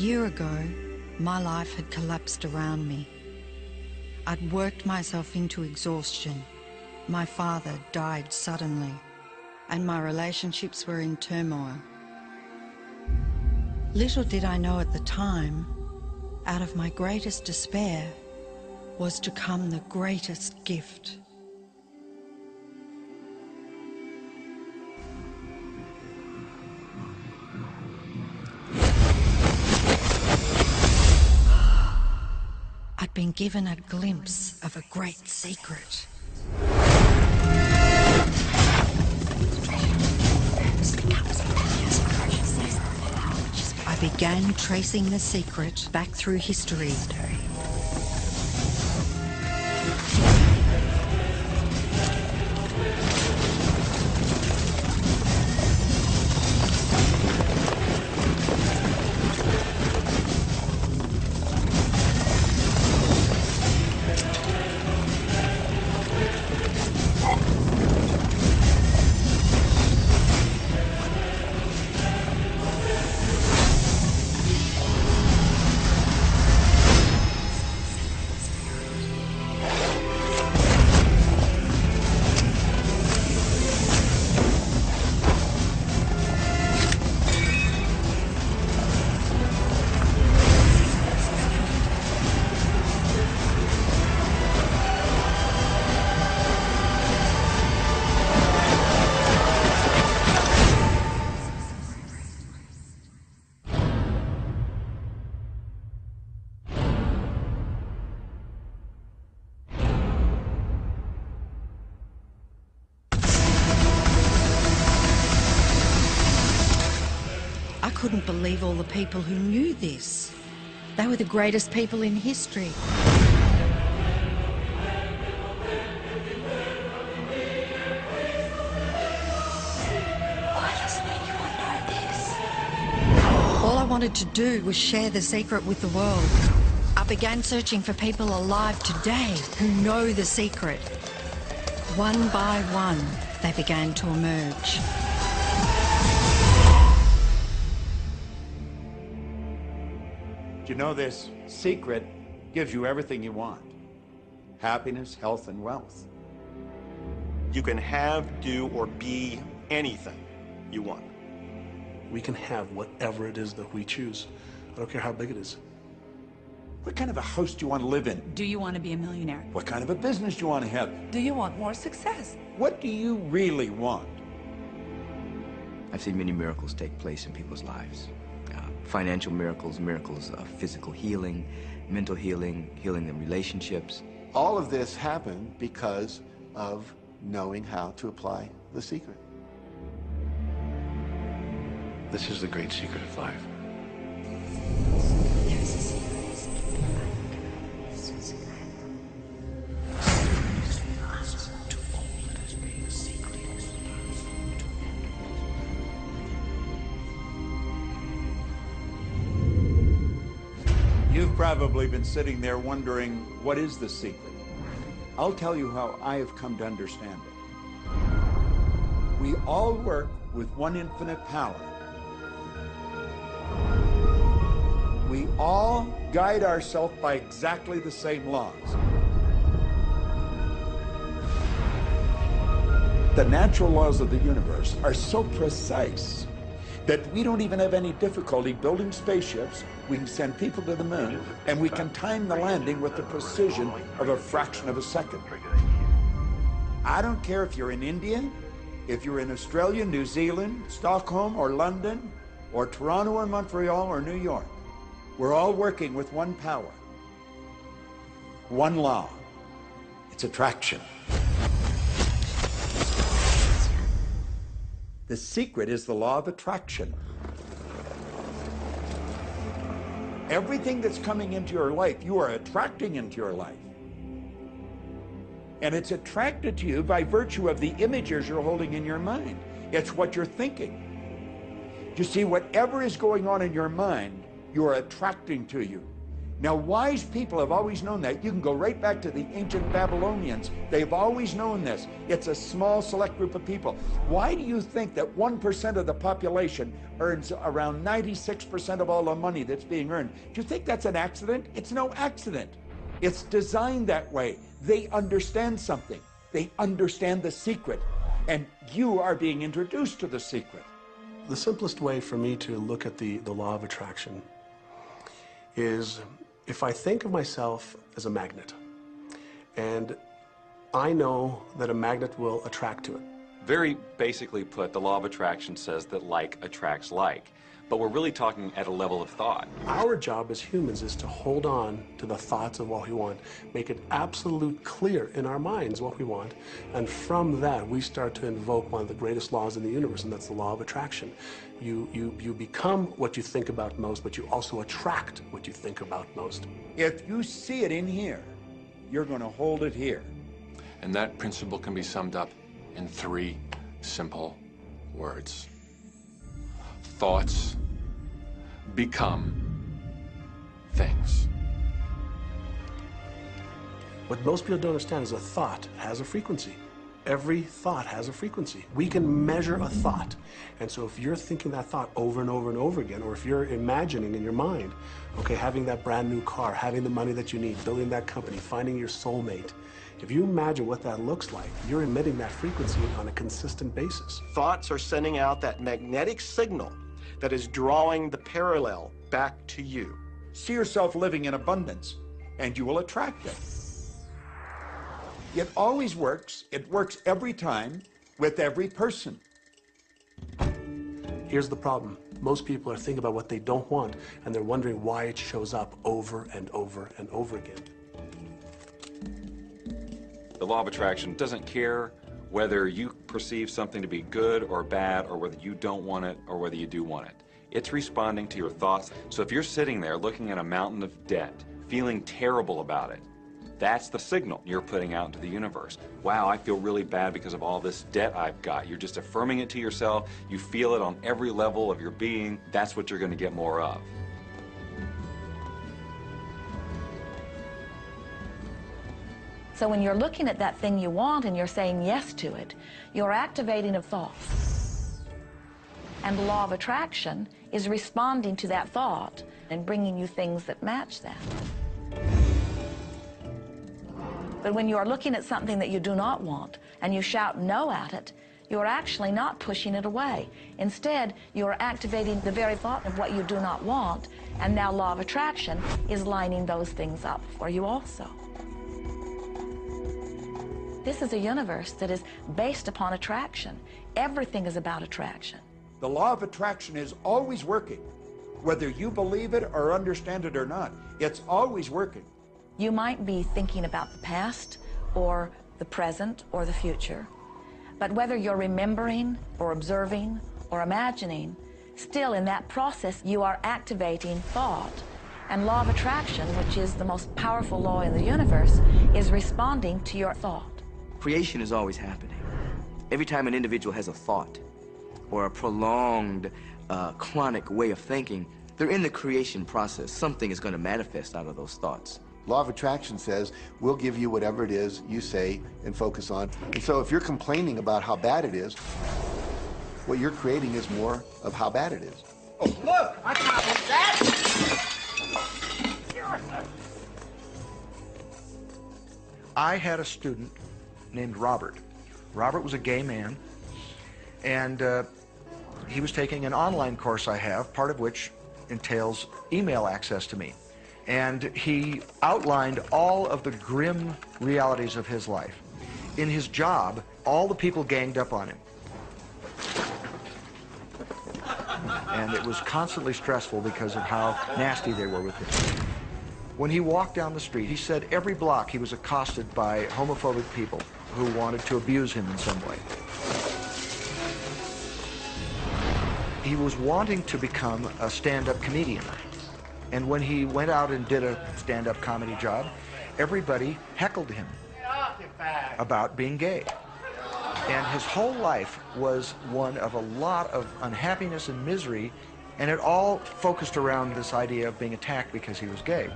year ago, my life had collapsed around me. I'd worked myself into exhaustion. My father died suddenly, and my relationships were in turmoil. Little did I know at the time, out of my greatest despair was to come the greatest gift. I'd been given a glimpse of a great secret. I began tracing the secret back through history. I couldn't believe all the people who knew this. They were the greatest people in history. Why doesn't anyone know this? All I wanted to do was share the secret with the world. I began searching for people alive today who know the secret. One by one, they began to emerge. You know, this secret gives you everything you want. Happiness, health, and wealth. You can have, do, or be anything you want. We can have whatever it is that we choose. I don't care how big it is. What kind of a house do you want to live in? Do you want to be a millionaire? What kind of a business do you want to have? Do you want more success? What do you really want? I've seen many miracles take place in people's lives. Financial miracles, miracles of physical healing, mental healing, healing in relationships. All of this happened because of knowing how to apply the secret. This is the great secret of life. You've probably been sitting there wondering, what is the secret? I'll tell you how I have come to understand it. We all work with one infinite power. We all guide ourselves by exactly the same laws. The natural laws of the universe are so precise that we don't even have any difficulty building spaceships. We can send people to the moon, and we can time the landing with the precision of a fraction of a second. I don't care if you're in India, if you're in Australia, New Zealand, Stockholm, or London, or Toronto, or Montreal, or New York. We're all working with one power, one law. It's attraction. The secret is the law of attraction. Everything that's coming into your life, you are attracting into your life. And it's attracted to you by virtue of the images you're holding in your mind. It's what you're thinking. You see, whatever is going on in your mind, you are attracting to you. Now, wise people have always known that. You can go right back to the ancient Babylonians. They've always known this. It's a small, select group of people. Why do you think that 1% of the population earns around 96% of all the money that's being earned? Do you think that's an accident? It's no accident. It's designed that way. They understand something. They understand the secret. And you are being introduced to the secret. The simplest way for me to look at the law of attraction is if I think of myself as a magnet, and I know that a magnet will attract to it. Very basically put, the law of attraction says that like attracts like. But we're really talking at a level of thought. Our job as humans is to hold on to the thoughts of what we want, make it absolute clear in our minds what we want, and from that we start to invoke one of the greatest laws in the universe, and that's the law of attraction. You become what you think about most, but you also attract what you think about most. If you see it in here, you're going to hold it here. And that principle can be summed up in 3 simple words. Thoughts become things. What most people don't understand is a thought has a frequency. Every thought has a frequency. We can measure a thought. And so if you're thinking that thought over and over and over again, or if you're imagining in your mind, okay, having that brand new car, having the money that you need, building that company, finding your soulmate, if you imagine what that looks like, you're emitting that frequency on a consistent basis. Thoughts are sending out that magnetic signal that is drawing the parallel back to you. See yourself living in abundance, and you will attract it. It always works. It works every time with every person. Here's the problem. Most people are thinking about what they don't want, and they're wondering why it shows up over and over and over again. The law of attraction doesn't care whether you perceive something to be good or bad, or whether you don't want it or whether you do want it. It's responding to your thoughts. So if you're sitting there looking at a mountain of debt, feeling terrible about it, that's the signal you're putting out into the universe. Wow, I feel really bad because of all this debt I've got. You're just affirming it to yourself. You feel it on every level of your being. That's what you're going to get more of. So when you're looking at that thing you want and you're saying yes to it, you're activating a thought. And the law of attraction is responding to that thought and bringing you things that match that. But when you are looking at something that you do not want and you shout no at it, you're actually not pushing it away. Instead, you're activating the very thought of what you do not want, and now law of attraction is lining those things up for you also. This is a universe that is based upon attraction. Everything is about attraction. The law of attraction is always working. Whether you believe it or understand it or not, it's always working. You might be thinking about the past or the present or the future, but whether you're remembering or observing or imagining, still in that process you are activating thought. And law of attraction, which is the most powerful law in the universe, is responding to your thought. Creation is always happening. Every time an individual has a thought or a prolonged, chronic way of thinking, they're in the creation process. Something is going to manifest out of those thoughts. Law of attraction says, we'll give you whatever it is you say and focus on. And so if you're complaining about how bad it is, what you're creating is more of how bad it is. Oh, look! I copied that! I had a student named Robert. Robert was a gay man, and he was taking an online course I have, part of which entails email access to me. And he outlined all of the grim realities of his life. In his job, all the people ganged up on him. And it was constantly stressful because of how nasty they were with him. When he walked down the street, he said every block he was accosted by homophobic people who wanted to abuse him in some way. He was wanting to become a stand-up comedian. And when he went out and did a stand-up comedy job, everybody heckled him about being gay. And his whole life was one of a lot of unhappiness and misery, and it all focused around this idea of being attacked because he was gay.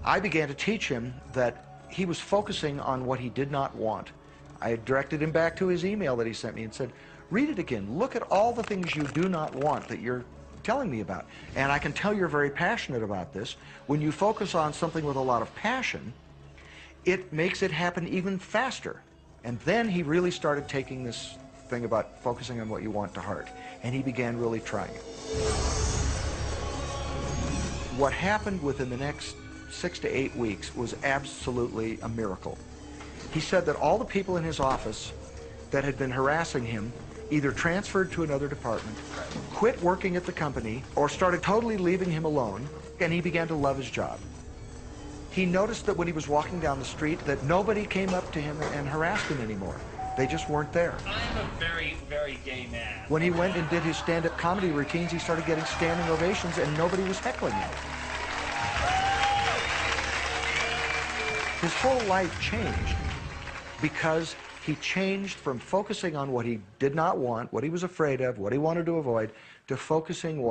I began to teach him that he was focusing on what he did not want. I directed him back to his email that he sent me and said, read it again. Look at all the things you do not want that you're telling me about. And I can tell you're very passionate about this. When you focus on something with a lot of passion, it makes it happen even faster. And then he really started taking this thing about focusing on what you want to heart. And he began really trying it. What happened within the next 6 to 8 weeks was absolutely a miracle. He said that all the people in his office that had been harassing him either transferred to another department, quit working at the company, or started totally leaving him alone, and he began to love his job. He noticed that when he was walking down the street that nobody came up to him and harassed him anymore. They just weren't there. I'm a very, very gay man. When he went and did his stand-up comedy routines, he started getting standing ovations and nobody was heckling him. His whole life changed because he changed from focusing on what he did not want, what he was afraid of, what he wanted to avoid, to focusing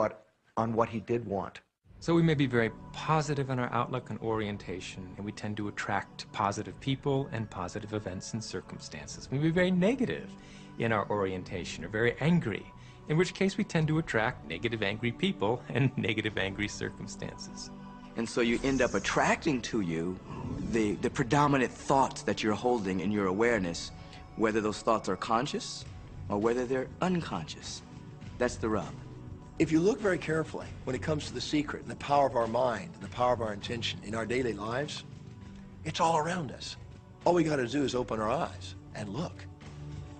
on what he did want. So we may be very positive in our outlook and orientation, and we tend to attract positive people and positive events and circumstances. We may be very negative in our orientation, or very angry, in which case we tend to attract negative, angry people and negative, angry circumstances. And so you end up attracting to you the predominant thoughts that you're holding in your awareness, whether those thoughts are conscious or whether they're unconscious. That's the rub. If you look very carefully when it comes to the secret and the power of our mind and the power of our intention in our daily lives, it's all around us. All we got to do is open our eyes and look.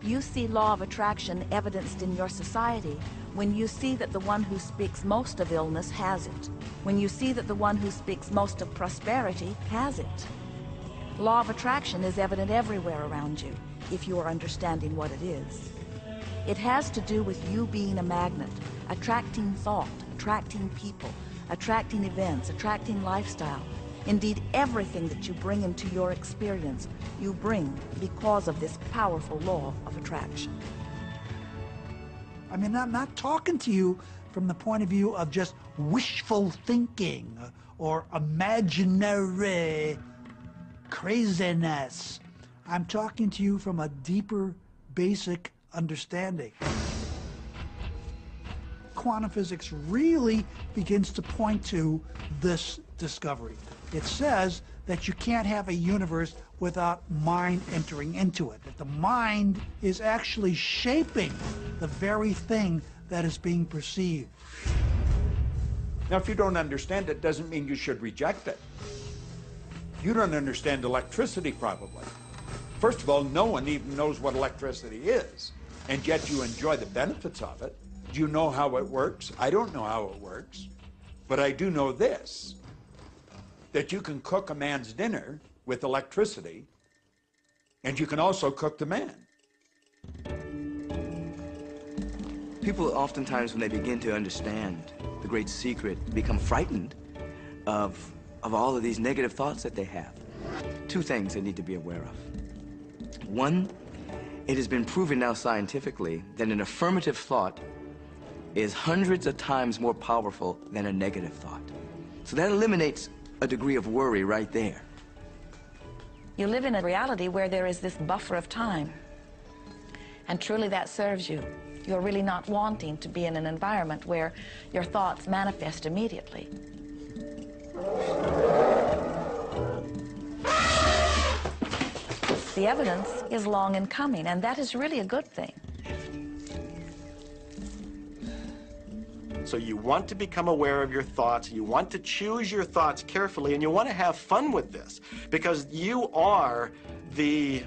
You see law of attraction evidenced in your society when you see that the one who speaks most of illness has it. When you see that the one who speaks most of prosperity has it. Law of attraction is evident everywhere around you if you are understanding what it is. It has to do with you being a magnet, attracting thought, attracting people, attracting events, attracting lifestyle. Indeed, everything that you bring into your experience, you bring because of this powerful law of attraction. I mean, I'm not talking to you from the point of view of just wishful thinking or imaginary craziness. I'm talking to you from a deeper, basic understanding. Quantum physics really begins to point to this discovery. It says that you can't have a universe without mind entering into it, that the mind is actually shaping the very thing that is being perceived. Now, if you don't understand it, doesn't mean you should reject it. You don't understand electricity, probably. First of all, no one even knows what electricity is, and yet you enjoy the benefits of it. Do you know how it works? I don't know how it works, but I do know this, that you can cook a man's dinner with electricity, and you can also cook the man. People oftentimes, when they begin to understand the great secret, become frightened of all of these negative thoughts that they have. Two things they need to be aware of. One, it has been proven now scientifically that an affirmative thought is hundreds of times more powerful than a negative thought. So that eliminates a degree of worry right there. You live in a reality where there is this buffer of time, and truly that serves you. You're really not wanting to be in an environment where your thoughts manifest immediately. The evidence is long in coming, and that is really a good thing. So you want to become aware of your thoughts, you want to choose your thoughts carefully, and you want to have fun with this, because you are the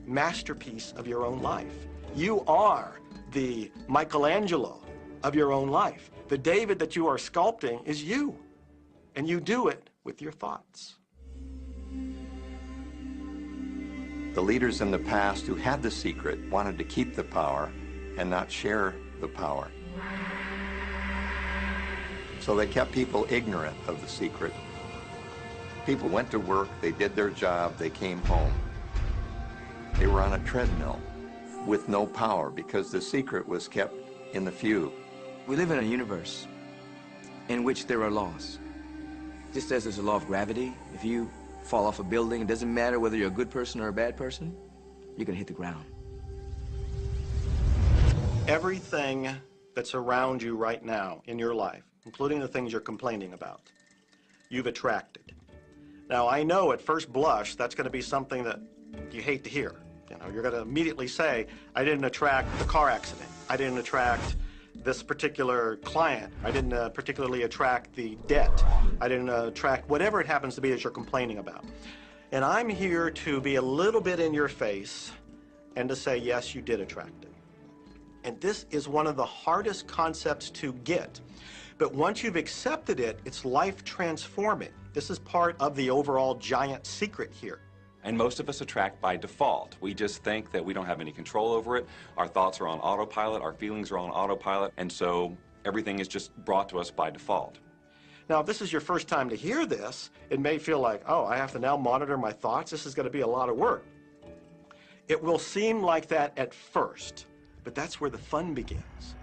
masterpiece of your own life. You are the Michelangelo of your own life. The David that you are sculpting is you, and you do it with your thoughts. The leaders in the past who had the secret wanted to keep the power and not share the power. So they kept people ignorant of the secret. People went to work, they did their job, they came home. They were on a treadmill with no power because the secret was kept in the few. We live in a universe in which there are laws. Just as there's a law of gravity, if you fall off a building, it doesn't matter whether you're a good person or a bad person, you're gonna hit the ground. Everything that's around you right now in your life, including the things you're complaining about, you've attracted. Now, I know at first blush that's going to be something that you hate to hear. You know, you're going to immediately say, I didn't attract the car accident. I didn't attract this particular client. I didn't particularly attract the debt. I didn't attract whatever it happens to be that you're complaining about. And I'm here to be a little bit in your face and to say, yes, you did attract it. And this is one of the hardest concepts to get. But once you've accepted it, it's life transforming. This is part of the overall giant secret here. And most of us attract by default. We just think that we don't have any control over it. Our thoughts are on autopilot, our feelings are on autopilot, and so everything is just brought to us by default. Now, if this is your first time to hear this, it may feel like, oh, I have to now monitor my thoughts. This is going to be a lot of work. It will seem like that at first, but that's where the fun begins.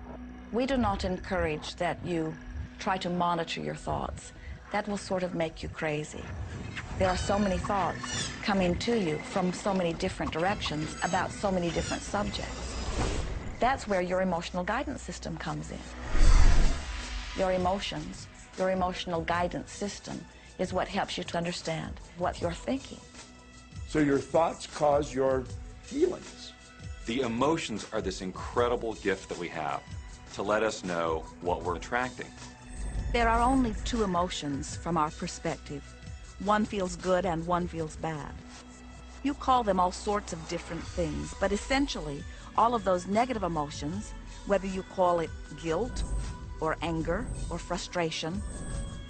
We do not encourage that you try to monitor your thoughts. That will sort of make you crazy. There are so many thoughts coming to you from so many different directions about so many different subjects. That's where your emotional guidance system comes in. Your emotions, your emotional guidance system is what helps you to understand what you're thinking. So your thoughts cause your feelings. The emotions are this incredible gift that we have to let us know what we're attracting. There are only two emotions from our perspective. One feels good and one feels bad. You call them all sorts of different things, but essentially, all of those negative emotions, whether you call it guilt, or anger, or frustration,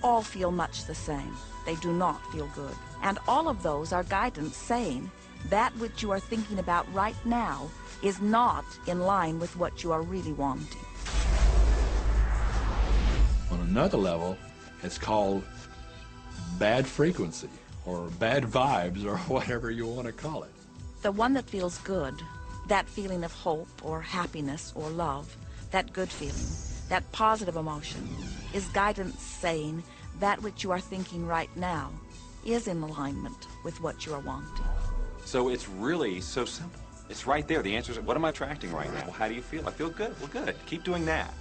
all feel much the same. They do not feel good. And all of those are guidance saying that which you are thinking about right now is not in line with what you are really wanting. On another level, it's called bad frequency or bad vibes or whatever you want to call it. The one that feels good, that feeling of hope or happiness or love, that good feeling, that positive emotion, is guidance saying that which you are thinking right now is in alignment with what you are wanting. So it's really so simple. It's right there. The answer is, what am I attracting right now? Well, how do you feel? I feel good. Well, good. Keep doing that.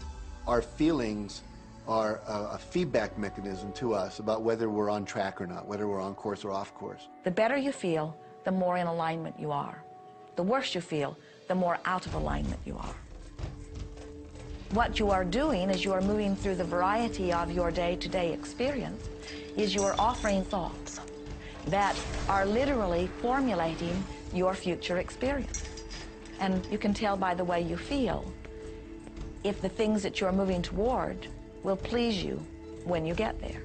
Our feelings are a feedback mechanism to us about whether we're on track or not, whether we're on course or off course. The better you feel, the more in alignment you are. The worse you feel, the more out of alignment you are. What you are doing as you are moving through the variety of your day-to-day experience is you are offering thoughts that are literally formulating your future experience. And you can tell by the way you feel if the things that you're moving toward will please you when you get there.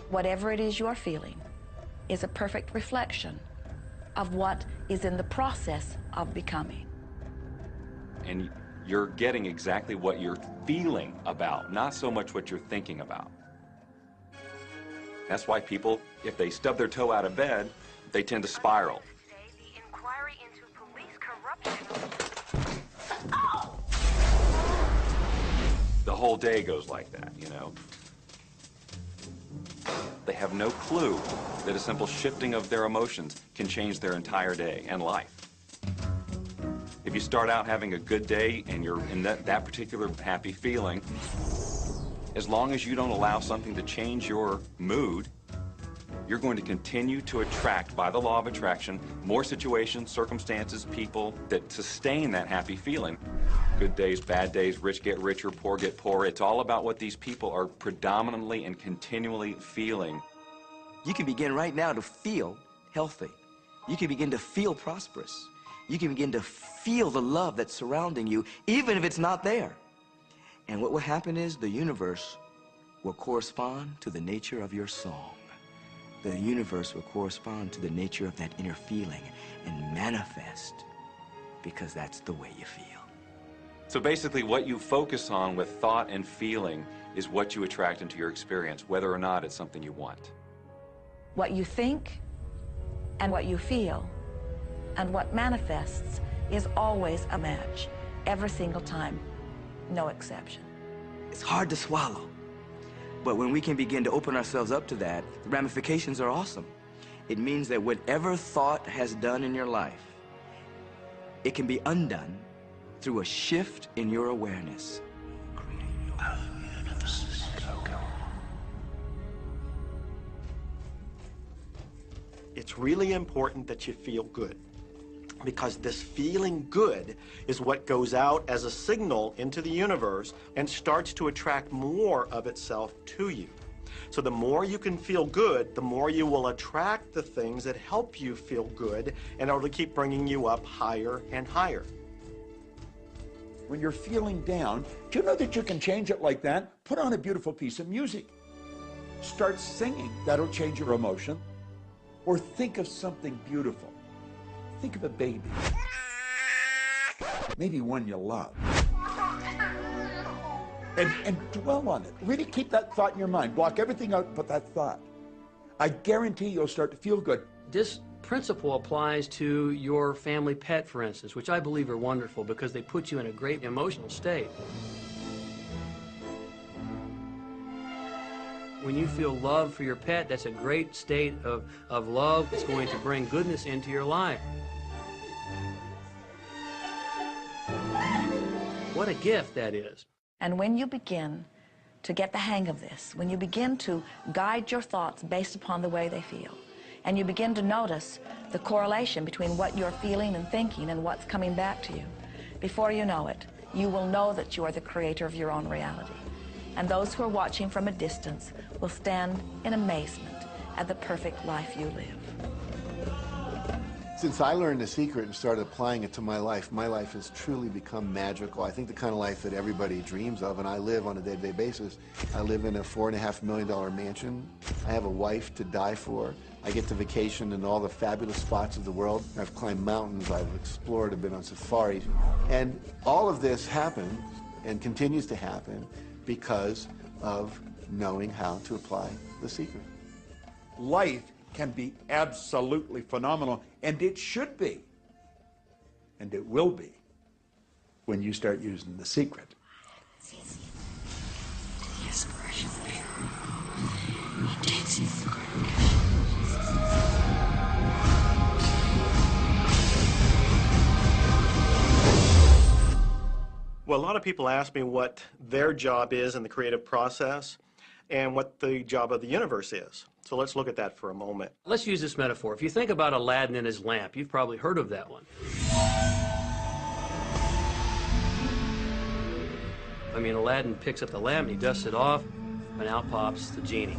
Whatever it is you're feeling is a perfect reflection of what is in the process of becoming. And you're getting exactly what you're feeling about, not so much what you're thinking about. That's why people, if they stub their toe out of bed, they tend to spiral. The whole day goes like that, you know. They have no clue that a simple shifting of their emotions can change their entire day and life. If you start out having a good day and you're in that particular happy feeling, as long as you don't allow something to change your mood, you're going to continue to attract, by the law of attraction, more situations, circumstances, people that sustain that happy feeling. Good days, bad days, rich get richer, poor get poorer. It's all about what these people are predominantly and continually feeling. You can begin right now to feel healthy. You can begin to feel prosperous. You can begin to feel the love that's surrounding you, even if it's not there. And what will happen is the universe will correspond to the nature of your song. The universe will correspond to the nature of that inner feeling and manifest, because that's the way you feel. So basically what you focus on with thought and feeling is what you attract into your experience, whether or not it's something you want. What you think and what you feel and what manifests is always a match. every single time, no exception. It's hard to swallow. But when we can begin to open ourselves up to that, the ramifications are awesome. It means that whatever thought has done in your life, it can be undone through a shift in your awareness. It's really important that you feel good, because this feeling good is what goes out as a signal into the universe and starts to attract more of itself to you. So the more you can feel good, the more you will attract the things that help you feel good, and it'll keep bringing you up higher and higher. When you're feeling down, do you know that you can change it like that? Put on a beautiful piece of music. Start singing. That'll change your emotion. Or think of something beautiful. Think of a baby. Maybe one you love. And dwell on it. Really keep that thought in your mind. Block everything out but that thought. I guarantee you'll start to feel good. This principle applies to your family pet, for instance, which I believe are wonderful because they put you in a great emotional state. When you feel love for your pet, that's a great state of love. It's going to bring goodness into your life. What a gift that is. And when you begin to get the hang of this, when you begin to guide your thoughts based upon the way they feel, and you begin to notice the correlation between what you're feeling and thinking and what's coming back to you, before you know it, you will know that you are the creator of your own reality. And those who are watching from a distance will stand in amazement at the perfect life you live. Since I learned the secret and started applying it to my life has truly become magical. I think the kind of life that everybody dreams of, and I live on a day-to-day basis. I live in a $4.5 million mansion. I have a wife to die for. I get to vacation in all the fabulous spots of the world. I've climbed mountains, I've explored, I've been on safaris. And all of this happened and continues to happen because of knowing how to apply the secret. Life can be absolutely phenomenal, and it should be, and it will be, when you start using the secret. Well, a lot of people ask me what their job is in the creative process and what the job of the universe is. So let's look at that for a moment. Let's use this metaphor. If you think about Aladdin and his lamp, you've probably heard of that one. I mean, Aladdin picks up the lamp and he dusts it off, and out pops the genie.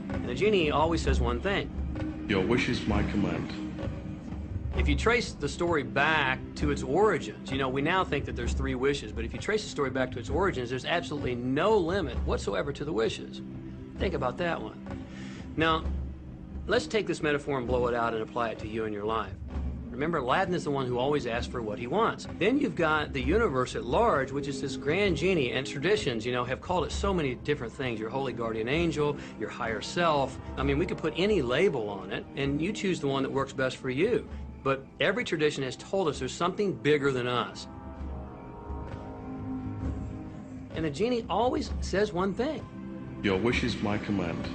And the genie always says one thing. Your wish is my command. If you trace the story back to its origins, you know, we now think that there's 3 wishes, but if you trace the story back to its origins, there's absolutely no limit whatsoever to the wishes. Think about that one. Now, let's take this metaphor and blow it out and apply it to you in your life. Remember, Aladdin is the one who always asks for what he wants. Then you've got the universe at large, which is this grand genie, and traditions, you know, have called it so many different things. Your holy guardian angel, your higher self. I mean, we could put any label on it, and you choose the one that works best for you. But every tradition has told us there's something bigger than us. And the genie always says one thing. Your wish is my command.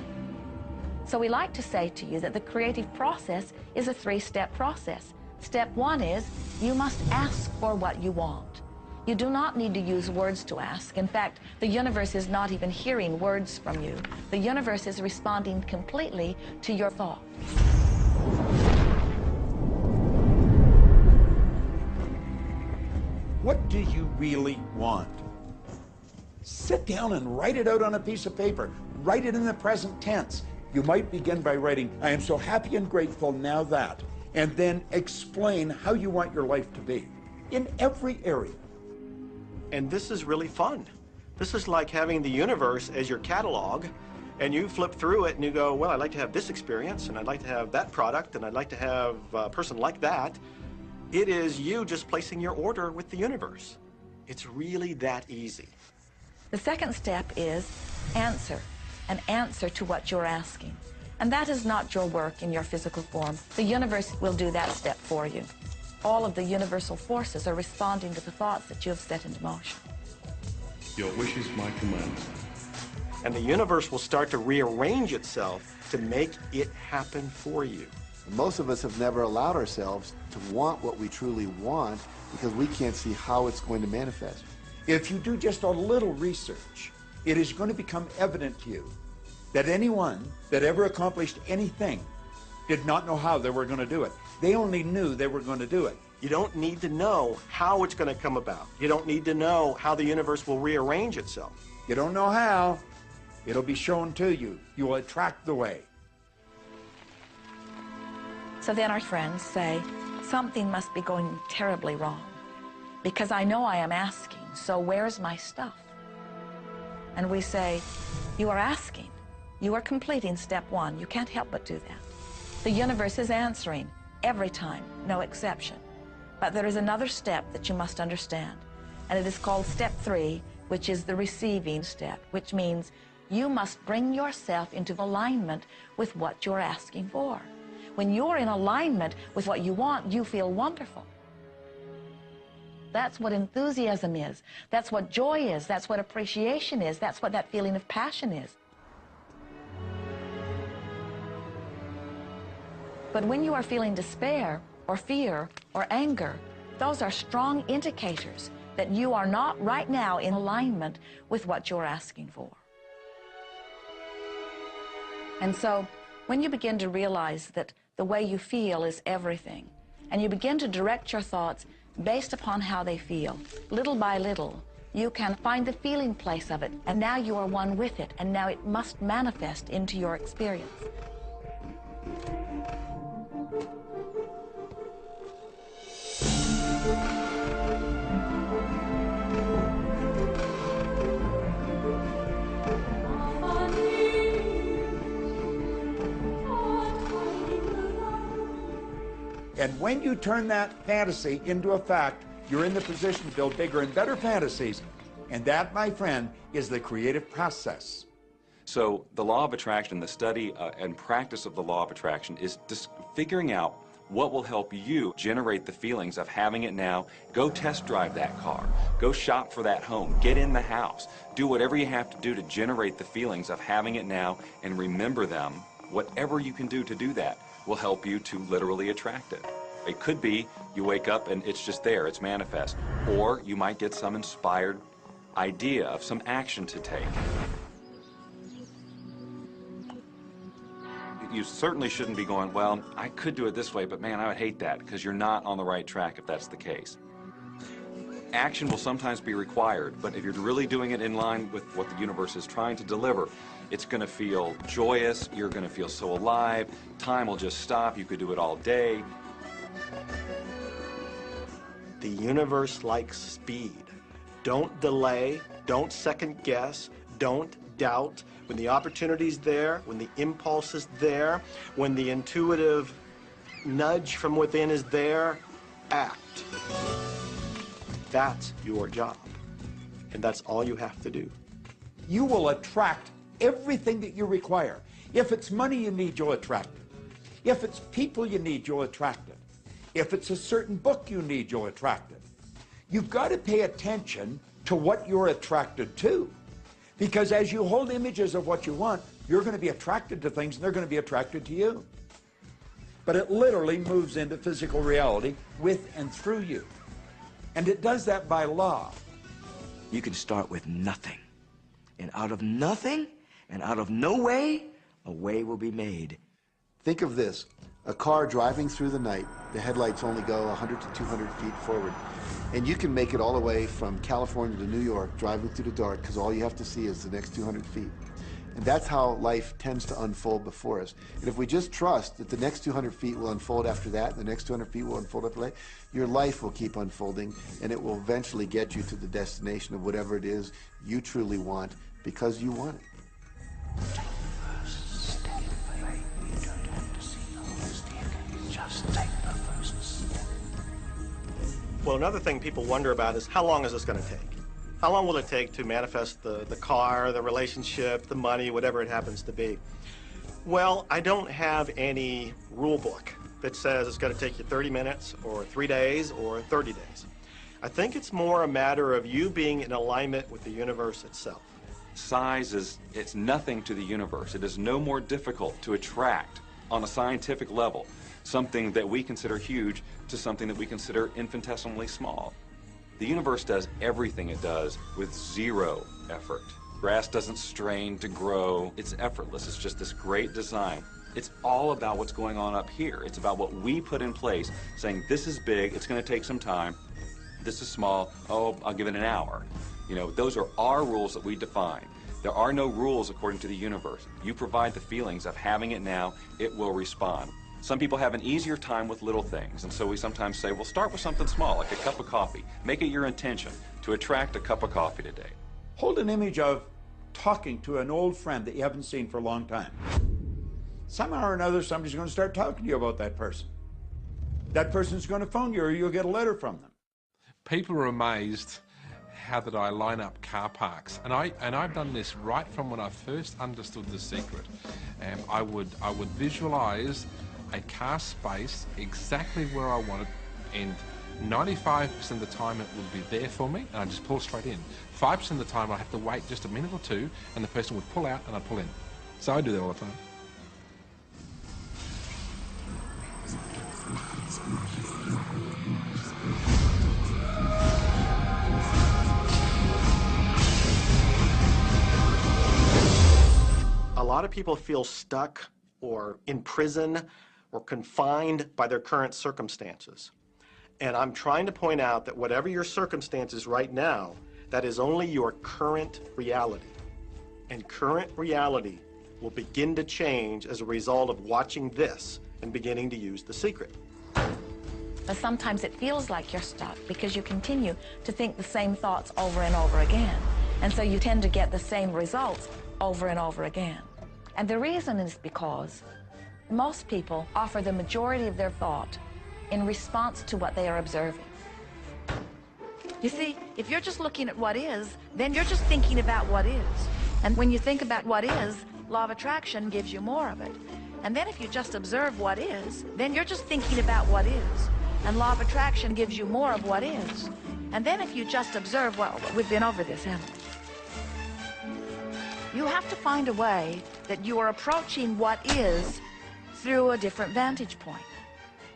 So we like to say to you that the creative process is a 3-step process. Step 1 is you must ask for what you want. You do not need to use words to ask. In fact, the universe is not even hearing words from you. The universe is responding completely to your thought. What do you really want? Sit down and write it out on a piece of paper. Write it in the present tense. You might begin by writing, I am so happy and grateful now that, and then explain how you want your life to be in every area. And this is really fun. This is like having the universe as your catalog, and you flip through it and you go, well, I'd like to have this experience, and I'd like to have that product, and I'd like to have a person like that. It is you just placing your order with the universe. It's really that easy. The second step is answer, an answer to what you're asking. And that is not your work in your physical form. The universe will do that step for you. All of the universal forces are responding to the thoughts that you have set into motion. Your wish is my command. And the universe will start to rearrange itself to make it happen for you. Most of us have never allowed ourselves to want what we truly want because we can't see how it's going to manifest. If you do just a little research, it is going to become evident to you that anyone that ever accomplished anything did not know how they were going to do it. They only knew they were going to do it. You don't need to know how it's going to come about. You don't need to know how the universe will rearrange itself. You don't know how. It'll be shown to you. You will attract the way. So then our friends say, something must be going terribly wrong because I know I am asking, so where's my stuff? And we say, you are asking. You are completing step one. You can't help but do that. The universe is answering every time, no exception. But there is another step that you must understand, and it is called step 3, which is the receiving step, which means you must bring yourself into alignment with what you're asking for. When you're in alignment with what you want, you feel wonderful. That's what enthusiasm is. That's what joy is. That's what appreciation is. That's what that feeling of passion is. But when you are feeling despair or fear or anger, those are strong indicators that you are not right now in alignment with what you're asking for. And so when you begin to realize that the way you feel is everything, and you begin to direct your thoughts based upon how they feel, little by little, you can find the feeling place of it, and now you are one with it, and now it must manifest into your experience. And when you turn that fantasy into a fact, you're in the position to build bigger and better fantasies. And that, my friend, is the creative process. So the law of attraction, the study and practice of the law of attraction is just figuring out what will help you generate the feelings of having it now. Go test drive that car. Go shop for that home. Get in the house. Do whatever you have to do to generate the feelings of having it now and remember them. Whatever you can do to do that will help you to literally attract it. It could be you wake up and it's just there, it's manifest. Or you might get some inspired idea of some action to take. You certainly shouldn't be going, well, I could do it this way, but man, I would hate that, because you're not on the right track if that's the case. Action will sometimes be required, but if you're really doing it in line with what the universe is trying to deliver, it's going to feel joyous, you're going to feel so alive, time will just stop, you could do it all day. The universe likes speed. Don't delay, don't second guess, don't doubt. When the opportunity's there, when the impulse is there, when the intuitive nudge from within is there, act. That's your job. And that's all you have to do. You will attract everything that you require. If it's money you need, you'll attract it. If it's people you need, you'll attract it. If it's a certain book you need, you'll attract it. You've got to pay attention to what you're attracted to. Because as you hold images of what you want, you're going to be attracted to things and they're going to be attracted to you. But it literally moves into physical reality with and through you. And it does that by law. You can start with nothing. And out of nothing, and out of no way, a way will be made. Think of this. A car driving through the night, the headlights only go 100 to 200 feet forward. And you can make it all the way from California to New York driving through the dark because all you have to see is the next 200 feet. And that's how life tends to unfold before us. And if we just trust that the next 200 feet will unfold after that, and the next 200 feet will unfold after that, your life will keep unfolding, and it will eventually get you to the destination of whatever it is you truly want because you want it. Well, another thing people wonder about is how long is this going to take? How long will it take to manifest the car, the relationship, the money, whatever it happens to be? Well, I don't have any rule book that says it's going to take you 30 minutes or 3 days or 30 days. I think it's more a matter of you being in alignment with the universe itself. Size it's nothing to the universe. It is no more difficult to attract on a scientific level something that we consider huge to something that we consider infinitesimally small. The universe does everything it does with zero effort. Grass doesn't strain to grow. It's effortless. It's just this great design. It's all about what's going on up here. It's about what we put in place, saying this is big, it's going to take some time. This is small, oh, I'll give it an hour. You know, those are our rules that we define. There are no rules according to the universe. You provide the feelings of having it now, it will respond. Some people have an easier time with little things, and so we sometimes say, well, start with something small, like a cup of coffee. Make it your intention to attract a cup of coffee today. Hold an image of talking to an old friend that you haven't seen for a long time. Somehow or another, somebody's going to start talking to you about that person. That person's going to phone you, or you'll get a letter from them. People are amazed how that I line up car parks, and I've done this right from when I first understood The Secret. I would visualize a car space exactly where I want it, and 95% of the time it would be there for me, and I just pull straight in. 5% of the time I have to wait just a minute or two, and the person would pull out and I'd pull in. So I do that all the time. A lot of people feel stuck or in prison or confined by their current circumstances. And I'm trying to point out that whatever your circumstances right now, that is only your current reality. And current reality will begin to change as a result of watching this and beginning to use The Secret. But sometimes it feels like you're stuck because you continue to think the same thoughts over and over again. And so you tend to get the same results over and over again. And the reason is because most people offer the majority of their thought in response to what they are observing. You see, if you're just looking at what is, then you're just thinking about what is. And when you think about what is, law of attraction gives you more of it. And then if you just observe what is, then you're just thinking about what is. And law of attraction gives you more of what is. And then if you just observe what, we've been over this, haven't we? You have to find a way that you are approaching what is through a different vantage point.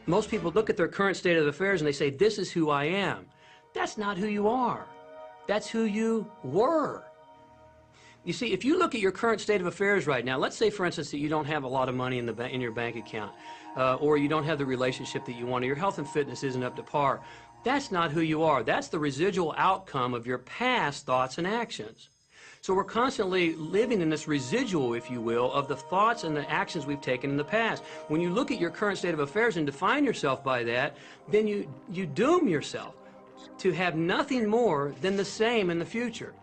Most people look at their current state of affairs and they say, this is who I am. That's not who you are. That's who you were. You see, if you look at your current state of affairs right now, let's say, for instance, that you don't have a lot of money in your bank account, or you don't have the relationship that you want, or your health and fitness isn't up to par. That's not who you are. That's the residual outcome of your past thoughts and actions. So we're constantly living in this residual, if you will, of the thoughts and the actions we've taken in the past. When you look at your current state of affairs and define yourself by that, then you doom yourself to have nothing more than the same in the future.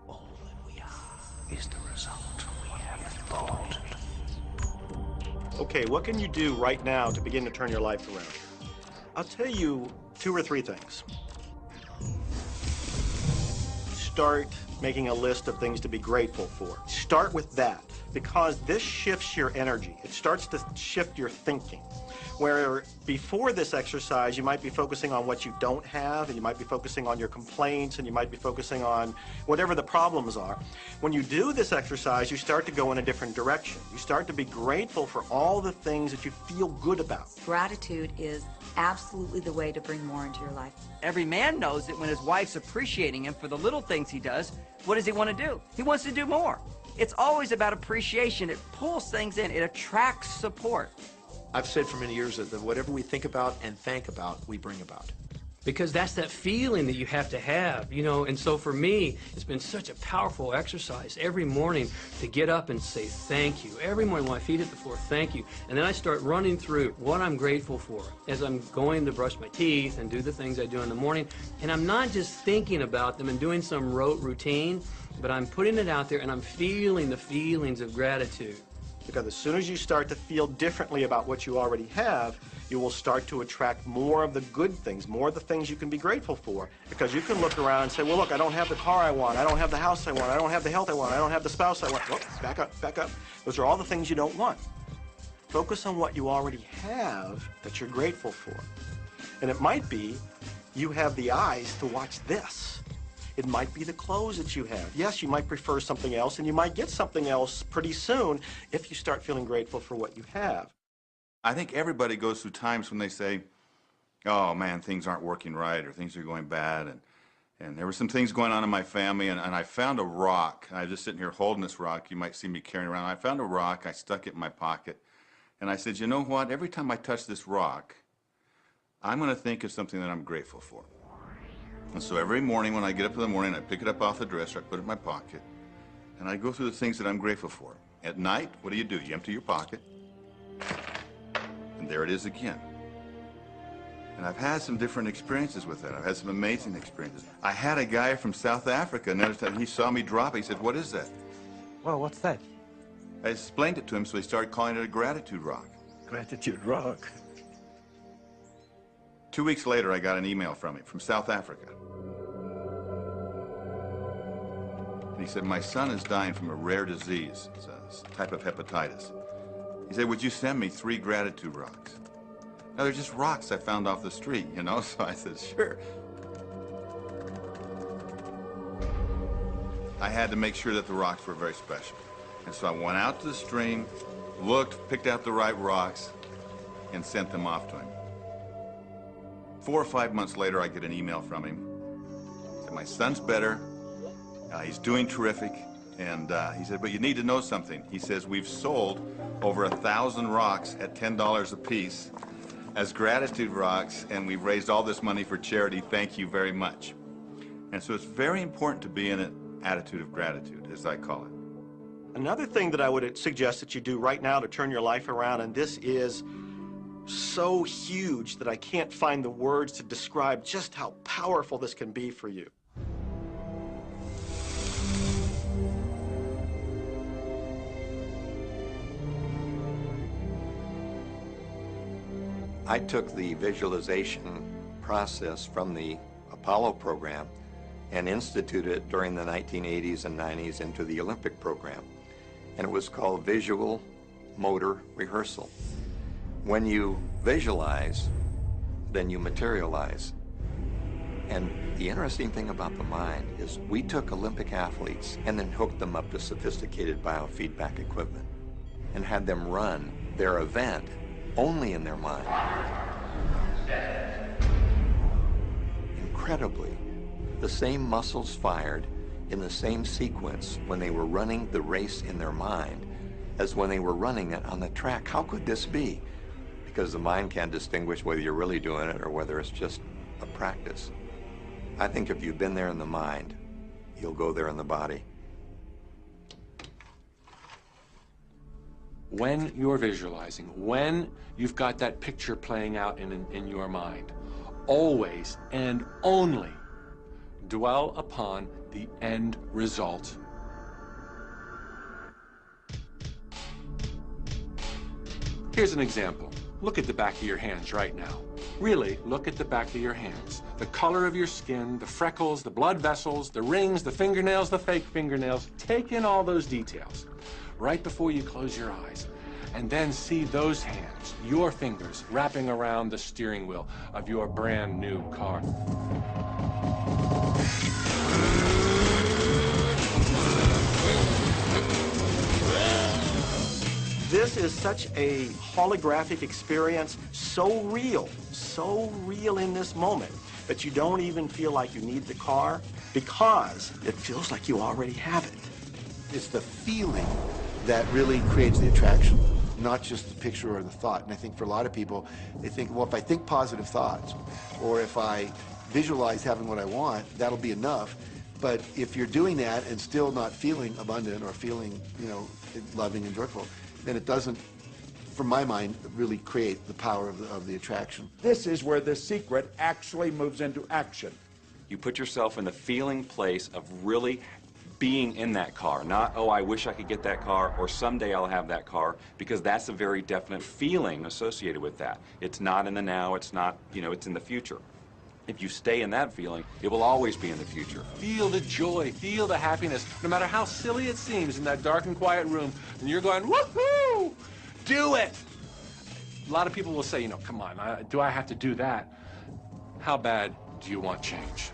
All that we are is the result we have thought. Okay, what can you do right now to begin to turn your life around? I'll tell you 2 or 3 things. Start making a list of things to be grateful for. Start with that, because this shifts your energy. It starts to shift your thinking. Where before this exercise, you might be focusing on what you don't have, and you might be focusing on your complaints, and you might be focusing on whatever the problems are. When you do this exercise, you start to go in a different direction. You start to be grateful for all the things that you feel good about. Gratitude is absolutely the way to bring more into your life. Every man knows that when his wife's appreciating him for the little things he does, what does he want to do? He wants to do more. It's always about appreciation. It pulls things in. It attracts support. I've said for many years that whatever we think about and thank about, we bring about. Because that's that feeling that you have to have, you know. And so for me, it's been such a powerful exercise every morning to get up and say thank you. Every morning when my feet hit the floor, thank you. And then I start running through what I'm grateful for as I'm going to brush my teeth and do the things I do in the morning. And I'm not just thinking about them and doing some rote routine, but I'm putting it out there and I'm feeling the feelings of gratitude. Because as soon as you start to feel differently about what you already have, you will start to attract more of the good things, more of the things you can be grateful for. Because you can look around and say, well, look, I don't have the car I want, I don't have the house I want, I don't have the health I want, I don't have the spouse I want. Whoop, back up, back up. Those are all the things you don't want. Focus on what you already have that you're grateful for. And it might be you have the eyes to watch this. It might be the clothes that you have. Yes, you might prefer something else, and you might get something else pretty soon if you start feeling grateful for what you have. I think everybody goes through times when they say, oh man, things aren't working right, or things are going bad, and there were some things going on in my family, and I found a rock. I was just sitting here holding this rock. You might see me carrying around. I found a rock. I stuck it in my pocket, and I said, you know what? Every time I touch this rock, I'm going to think of something that I'm grateful for. And so every morning when I get up in the morning, I pick it up off the dresser, I put it in my pocket, and I go through the things that I'm grateful for. At night, what do? You empty your pocket, and there it is again. And I've had some different experiences with that. I've had some amazing experiences. I had a guy from South Africa, another time he saw me drop it, he said, what is that? Well, what's that? I explained it to him, so he started calling it a gratitude rock. Gratitude rock. 2 weeks later, I got an email from him, from South Africa. And he said, my son is dying from a rare disease. It's a type of hepatitis. He said, would you send me 3 gratitude rocks? Now, they're just rocks I found off the street, you know? So I said, sure. I had to make sure that the rocks were very special. And so I went out to the stream, looked, picked out the right rocks, and sent them off to him. 4 or 5 months later, I get an email from him. He said, my son's better. He's doing terrific. And he said, but you need to know something. He says, we've sold over 1,000 rocks at $10 a piece as gratitude rocks, and we've raised all this money for charity. Thank you very much. And so it's very important to be in an attitude of gratitude, as I call it. Another thing that I would suggest that you do right now to turn your life around, and this is so huge that I can't find the words to describe just how powerful this can be for you. I took the visualization process from the Apollo program and instituted it during the 1980s and 90s into the Olympic program. And it was called Visual Motor Rehearsal. When you visualize, then you materialize. And the interesting thing about the mind is we took Olympic athletes and then hooked them up to sophisticated biofeedback equipment and had them run their event only in their mind. Incredibly, the same muscles fired in the same sequence when they were running the race in their mind as when they were running it on the track. How could this be? Because the mind can't distinguish whether you're really doing it or whether it's just a practice. I think if you've been there in the mind, you'll go there in the body. When you're visualizing, when you've got that picture playing out in your mind, always and only dwell upon the end result. Here's an example. Look at the back of your hands right now. Really, look at the back of your hands. The color of your skin, the freckles, the blood vessels, the rings, the fingernails, the fake fingernails. Take in all those details right before you close your eyes. And then see those hands, your fingers, wrapping around the steering wheel of your brand new car. This is such a holographic experience, so real in this moment, that you don't even feel like you need the car because it feels like you already have it. It's the feeling that really creates the attraction, not just the picture or the thought. And I think for a lot of people, they think, well, if I think positive thoughts, or if I visualize having what I want, that'll be enough. But if you're doing that and still not feeling abundant or feeling, loving and joyful, then it doesn't, from my mind, really create the power of the attraction. This is where the secret actually moves into action. You put yourself in the feeling place of really being in that car, not, oh, I wish I could get that car, or someday I'll have that car, because that's a very definite feeling associated with that. It's not in the now, it's not, you know, it's in the future. If you stay in that feeling, it will always be in the future. Feel the joy, feel the happiness, no matter how silly it seems in that dark and quiet room, and you're going, woohoo! Do it! A lot of people will say, you know, come on, do I have to do that? How bad do you want change?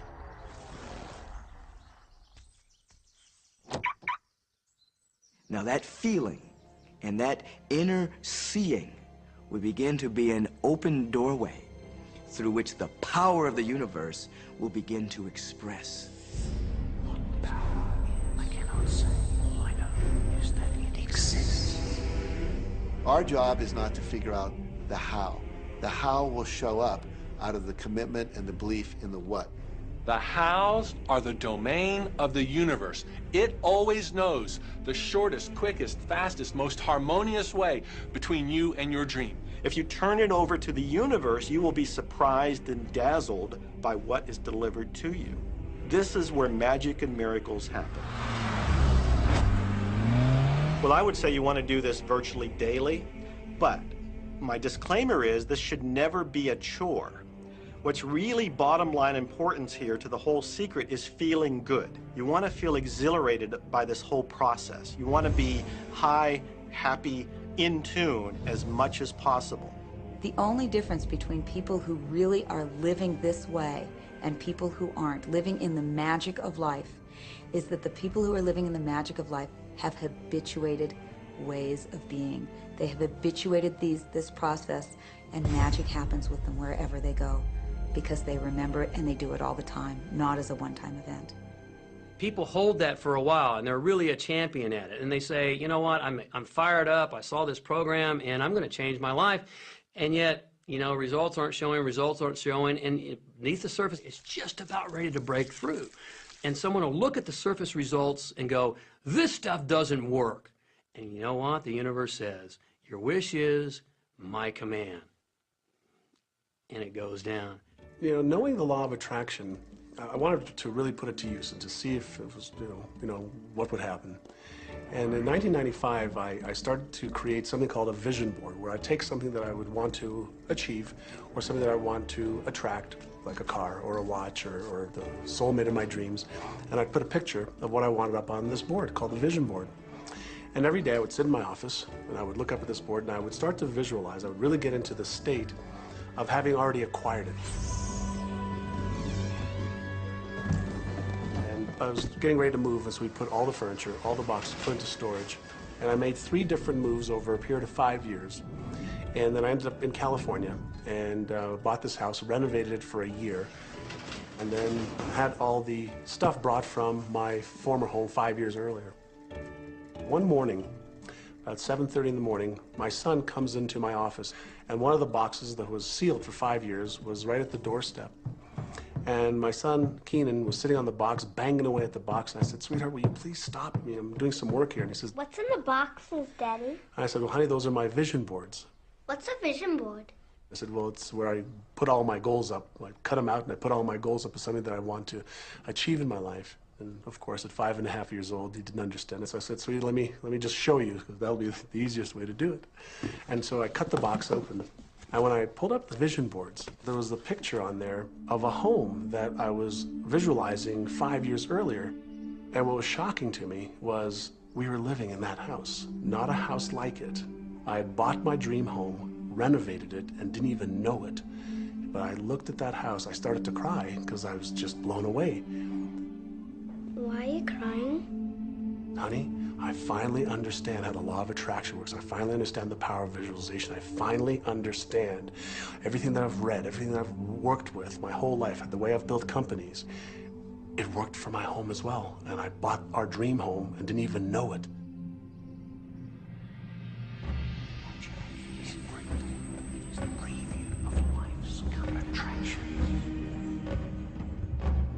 Now that feeling and that inner seeing will begin to be an open doorway through which the power of the universe will begin to express. What power I cannot say. All I know is that it exists. Our job is not to figure out the how. The how will show up out of the commitment and the belief in the what. The hows are the domain of the universe. It always knows the shortest, quickest, fastest, most harmonious way between you and your dream. If you turn it over to the universe, you will be surprised and dazzled by what is delivered to you. This is where magic and miracles happen. Well, I would say you want to do this virtually daily, but my disclaimer is this should never be a chore. What's really bottom line importance here to the whole secret is feeling good. You want to feel exhilarated by this whole process. You want to be high, happy, in tune as much as possible. The only difference between people who really are living this way and people who aren't, living in the magic of life, is that the people who are living in the magic of life have habituated ways of being. They have habituated this process, and magic happens with them wherever they go, because they remember it and they do it all the time, not as a one-time event. People hold that for a while, and they're really a champion at it. And they say, you know what, I'm fired up, I saw this program, and I'm going to change my life. And yet, you know, results aren't showing, and beneath the surface, it's just about ready to break through. And someone will look at the surface results and go, this stuff doesn't work. And you know what? The universe says, your wish is my command. And it goes down. You know, knowing the law of attraction, I wanted to really put it to use and to see if it was, you know, what would happen. And in 1995, I started to create something called a vision board, where I take something that I would want to achieve, or something that I want to attract, like a car or a watch or the soulmate of my dreams, and I'd put a picture of what I wanted up on this board called the vision board. And every day I would sit in my office and I would look up at this board and I would start to visualize. I would really get into the state of having already acquired it. And I was getting ready to move, as we put all the furniture, all the boxes, put into storage. And I made 3 different moves over a period of 5 years. And then I ended up in California and bought this house, renovated it for a year, and then had all the stuff brought from my former home 5 years earlier. One morning, about 7:30 in the morning, my son comes into my office, and one of the boxes that was sealed for 5 years was right at the doorstep. And my son, Keenan, was sitting on the box, banging away at the box, and I said, sweetheart, will you please stop me? I'm doing some work here. And he says, what's in the boxes, Daddy? And I said, well, honey, those are my vision boards. What's a vision board? I said, well, it's where I put all my goals up. I cut them out and I put all my goals up as something that I want to achieve in my life. And of course, at 5.5 years old, he didn't understand it. So I said, sweetie, let me just show you, because that'll be the easiest way to do it. And so I cut the box open. And when I pulled up the vision boards, there was a picture on there of a home that I was visualizing 5 years earlier. And what was shocking to me was we were living in that house, not a house like it. I had bought my dream home, renovated it, and didn't even know it. But I looked at that house, I started to cry because I was just blown away. Why are you crying? Honey, I finally understand how the law of attraction works. I finally understand the power of visualization. I finally understand everything that I've read, everything that I've worked with my whole life, the way I've built companies. It worked for my home as well. And I bought our dream home and didn't even know it.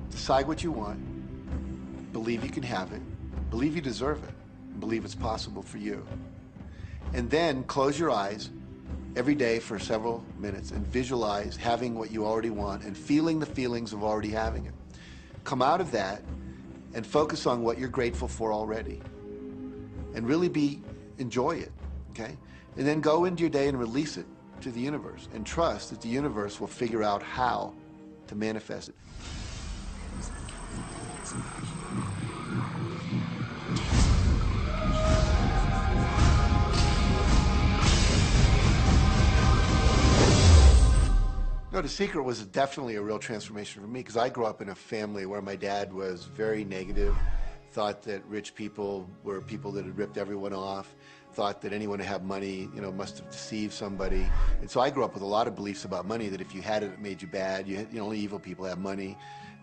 Decide what you want. Believe you can have it. Believe you deserve it. Believe it's possible for you. And then close your eyes every day for several minutes and visualize having what you already want and feeling the feelings of already having it. Come out of that and focus on what you're grateful for already. And really enjoy it, okay? And then go into your day and release it to the universe and trust that the universe will figure out how to manifest it. No, The Secret was definitely a real transformation for me because I grew up in a family where my dad was very negative, thought that rich people were people that had ripped everyone off, thought that anyone who had money, you know, must have deceived somebody. And so I grew up with a lot of beliefs about money, that if you had it, it made you bad. Only evil people have money.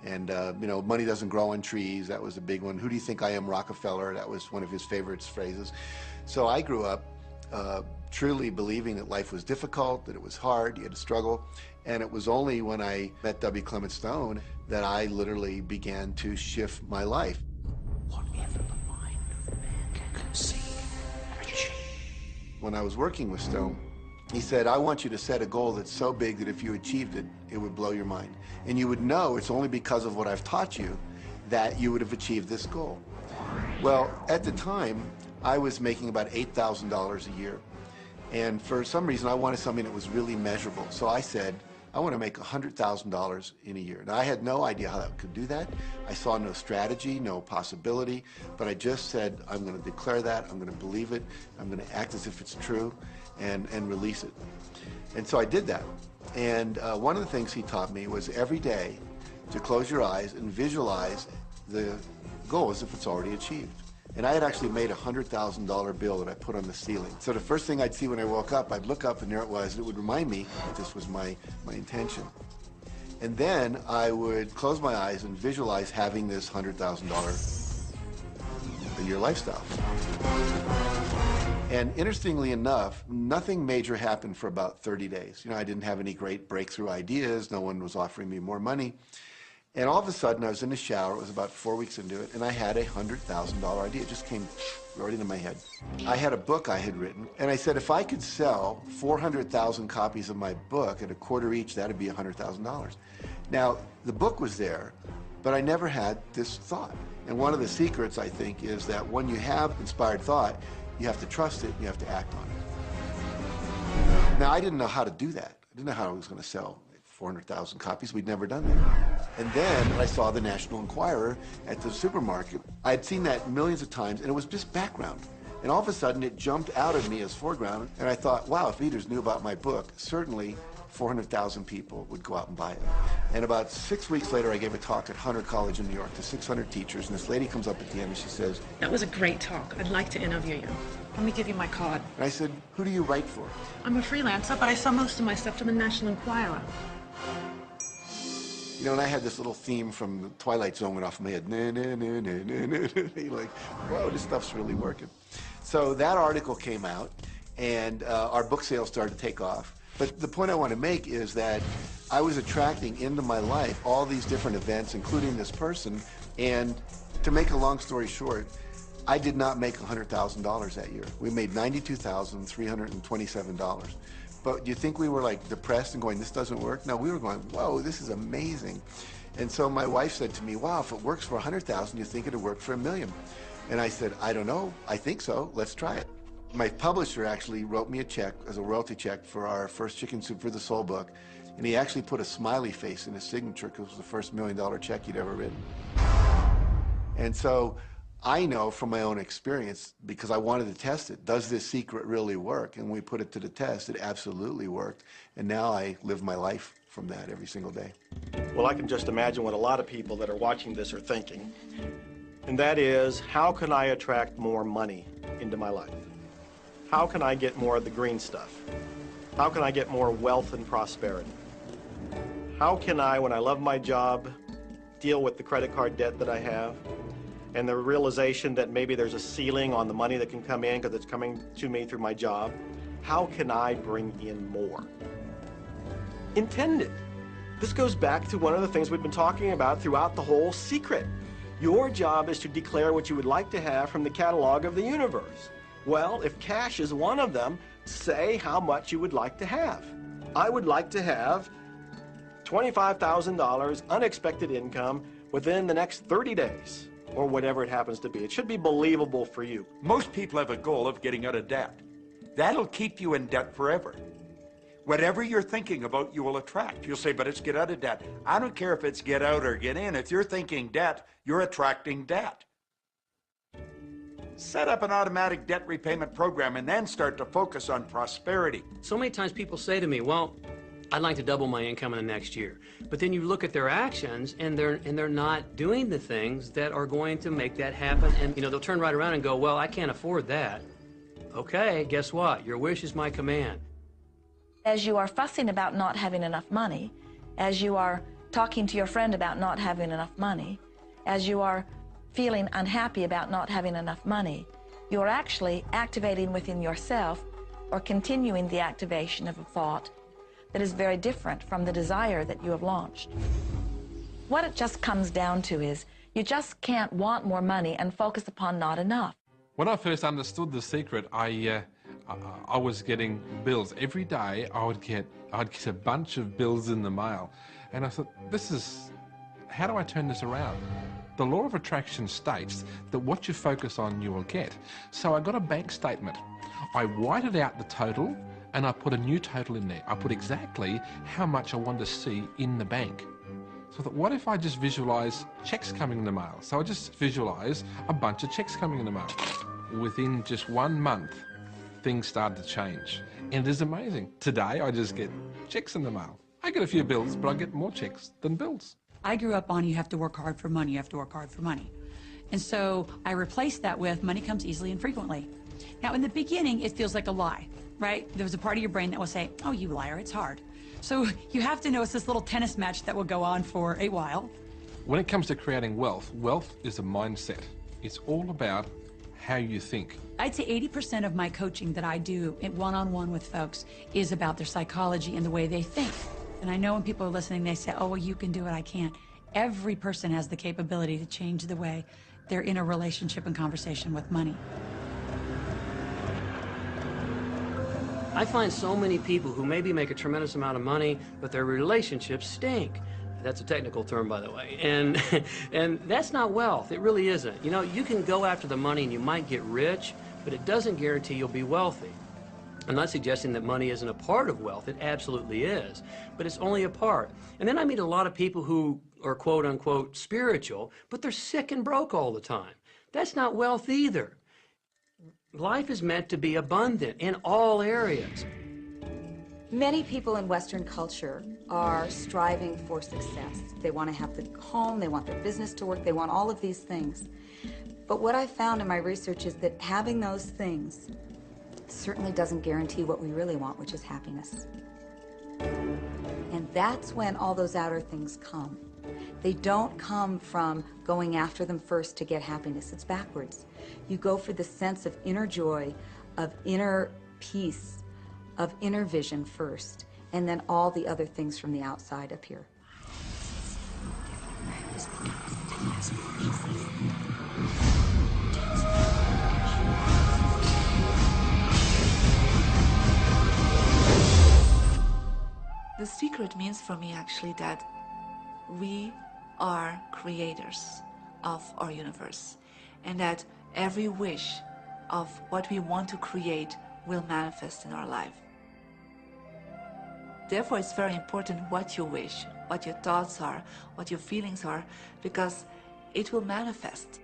And, you know, money doesn't grow on trees. That was a big one. Who do you think I am, Rockefeller? That was one of his favorite phrases. So I grew up truly believing that life was difficult, that it was hard, you had to struggle. And it was only when I met W. Clement Stone that I literally began to shift my life. Whatever the mind of man can conceive. When I was working with Stone, he said, I want you to set a goal that's so big that if you achieved it, it would blow your mind. And you would know it's only because of what I've taught you that you would have achieved this goal. Well, at the time, I was making about $8,000 a year. And for some reason, I wanted something that was really measurable. So I said, I want to make $100,000 in a year. Now, I had no idea how I could do that. I saw no strategy, no possibility, but I just said, I'm going to declare that, I'm going to believe it, I'm going to act as if it's true, and release it. And so I did that. And one of the things he taught me was every day to close your eyes and visualize the goal as if it's already achieved. And I had actually made a $100,000 bill that I put on the ceiling. So the first thing I'd see when I woke up, I'd look up and there it was. It would remind me that this was my intention. And then I would close my eyes and visualize having this $100,000 a year lifestyle. And interestingly enough, nothing major happened for about 30 days. You know, I didn't have any great breakthrough ideas. No one was offering me more money. And all of a sudden, I was in the shower. It was about 4 weeks into it, and I had a $100,000 idea. It just came right into my head. I had a book I had written, and I said, if I could sell 400,000 copies of my book at a quarter each, that'd be $100,000. Now, the book was there, but I never had this thought. And one of the secrets, I think, is that when you have inspired thought, you have to trust it, and you have to act on it. Now, I didn't know how to do that. I didn't know how I was going to sell 400,000 copies. We'd never done that. And then I saw the National Enquirer at the supermarket. I had seen that millions of times, and it was just background. And all of a sudden, it jumped out at me as foreground, and I thought, wow, if readers knew about my book, certainly 400,000 people would go out and buy it. And about 6 weeks later, I gave a talk at Hunter College in New York to 600 teachers, and this lady comes up at the end and she says, that was a great talk. I'd like to interview you. Let me give you my card. And I said, who do you write for? I'm a freelancer, but I sell most of my stuff to the National Enquirer. You know, and I had this little theme from the Twilight Zone went off in my head. Nah, nah, nah, nah, nah, nah. Like, whoa, this stuff's really working. So that article came out, and our book sales started to take off. But the point I want to make is that I was attracting into my life all these different events, including this person. And to make a long story short, I did not make $100,000 that year. We made $92,327. But do you think we were like depressed and going, this doesn't work? No, we were going, whoa, this is amazing. And so my wife said to me, wow, if it works for 100,000, you think it'd work for $1 million? And I said, I don't know. I think so. Let's try it. My publisher actually wrote me a check as a royalty check for our first Chicken Soup for the Soul book. And he actually put a smiley face in his signature because it was the first $1 million check he'd ever written. And so I know from my own experience, because I wanted to test it, does this secret really work? And when we put it to the test, it absolutely worked. And now I live my life from that every single day. Well, I can just imagine what a lot of people that are watching this are thinking. And that is, how can I attract more money into my life? How can I get more of the green stuff? How can I get more wealth and prosperity? How can I, when I love my job, deal with the credit card debt that I have? And the realization that maybe there's a ceiling on the money that can come in because it's coming to me through my job. How can I bring in more? Intend it. This goes back to one of the things we've been talking about throughout the whole secret. Your job is to declare what you would like to have from the catalog of the universe. Well, if cash is one of them, say how much you would like to have. I would like to have $25,000 unexpected income within the next 30 days. or whatever it happens to be. It should be believable for you. Most people have a goal of getting out of debt. That'll keep you in debt forever. Whatever you're thinking about, you will attract. You'll say, but it's get out of debt. I don't care if it's get out or get in. If you're thinking debt, you're attracting debt. Set up an automatic debt repayment program and then start to focus on prosperity. So many times people say to me, well, I'd like to double my income in the next year. But then you look at their actions and they're not doing the things that are going to make that happen. And they'll turn right around and go, well, I can't afford that. Okay, guess what? Your wish is my command. As you are fussing about not having enough money, as you are talking to your friend about not having enough money, as you are feeling unhappy about not having enough money, you're actually activating within yourself or continuing the activation of a thought that is very different from the desire that you have launched. What it just comes down to is you just can't want more money and focus upon not enough. When I first understood the secret, I was getting bills. Every day I'd get a bunch of bills in the mail. And I thought, how do I turn this around? The law of attraction states that what you focus on, you will get. So I got a bank statement. I whited out the total and I put a new total in there. I put exactly how much I wanted to see in the bank. So I thought, what if I just visualize checks coming in the mail? So I just visualize a bunch of checks coming in the mail. Within just 1 month, things started to change. And it is amazing. Today, I just get checks in the mail. I get a few bills, but I get more checks than bills. I grew up on you have to work hard for money, you have to work hard for money. And so I replaced that with money comes easily and frequently. Now, in the beginning, it feels like a lie, right? There was a part of your brain that will say, oh, you liar, it's hard. So you have to know it's this little tennis match that will go on for a while. When it comes to creating wealth, wealth is a mindset. It's all about how you think. I'd say 80% of my coaching that I do one-on-one with folks is about their psychology and the way they think. And I know when people are listening, they say, oh, well, you can do it, I can't. Every person has the capability to change the way they're in a relationship and conversation with money. I find so many people who maybe make a tremendous amount of money, but their relationships stink. That's a technical term, by the way. And that's not wealth. It really isn't. You can go after the money and you might get rich, but it doesn't guarantee you'll be wealthy. I'm not suggesting that money isn't a part of wealth. It absolutely is. But it's only a part. And then I meet a lot of people who are quote-unquote spiritual, but they're sick and broke all the time. That's not wealth either. Life is meant to be abundant in all areas. Many people in Western culture are striving for success. They want to have the home, they want their business to work, they want all of these things. But what I found in my research is that having those things certainly doesn't guarantee what we really want, which is happiness. And that's when all those outer things come. They don't come from going after them first to get happiness. It's backwards. You go for the sense of inner joy, of inner peace, of inner vision first, and then all the other things from the outside appear. The secret means for me actually that we are creators of our universe, and that every wish of what we want to create will manifest in our life. Therefore, it's very important what you wish, what your thoughts are, what your feelings are, because it will manifest.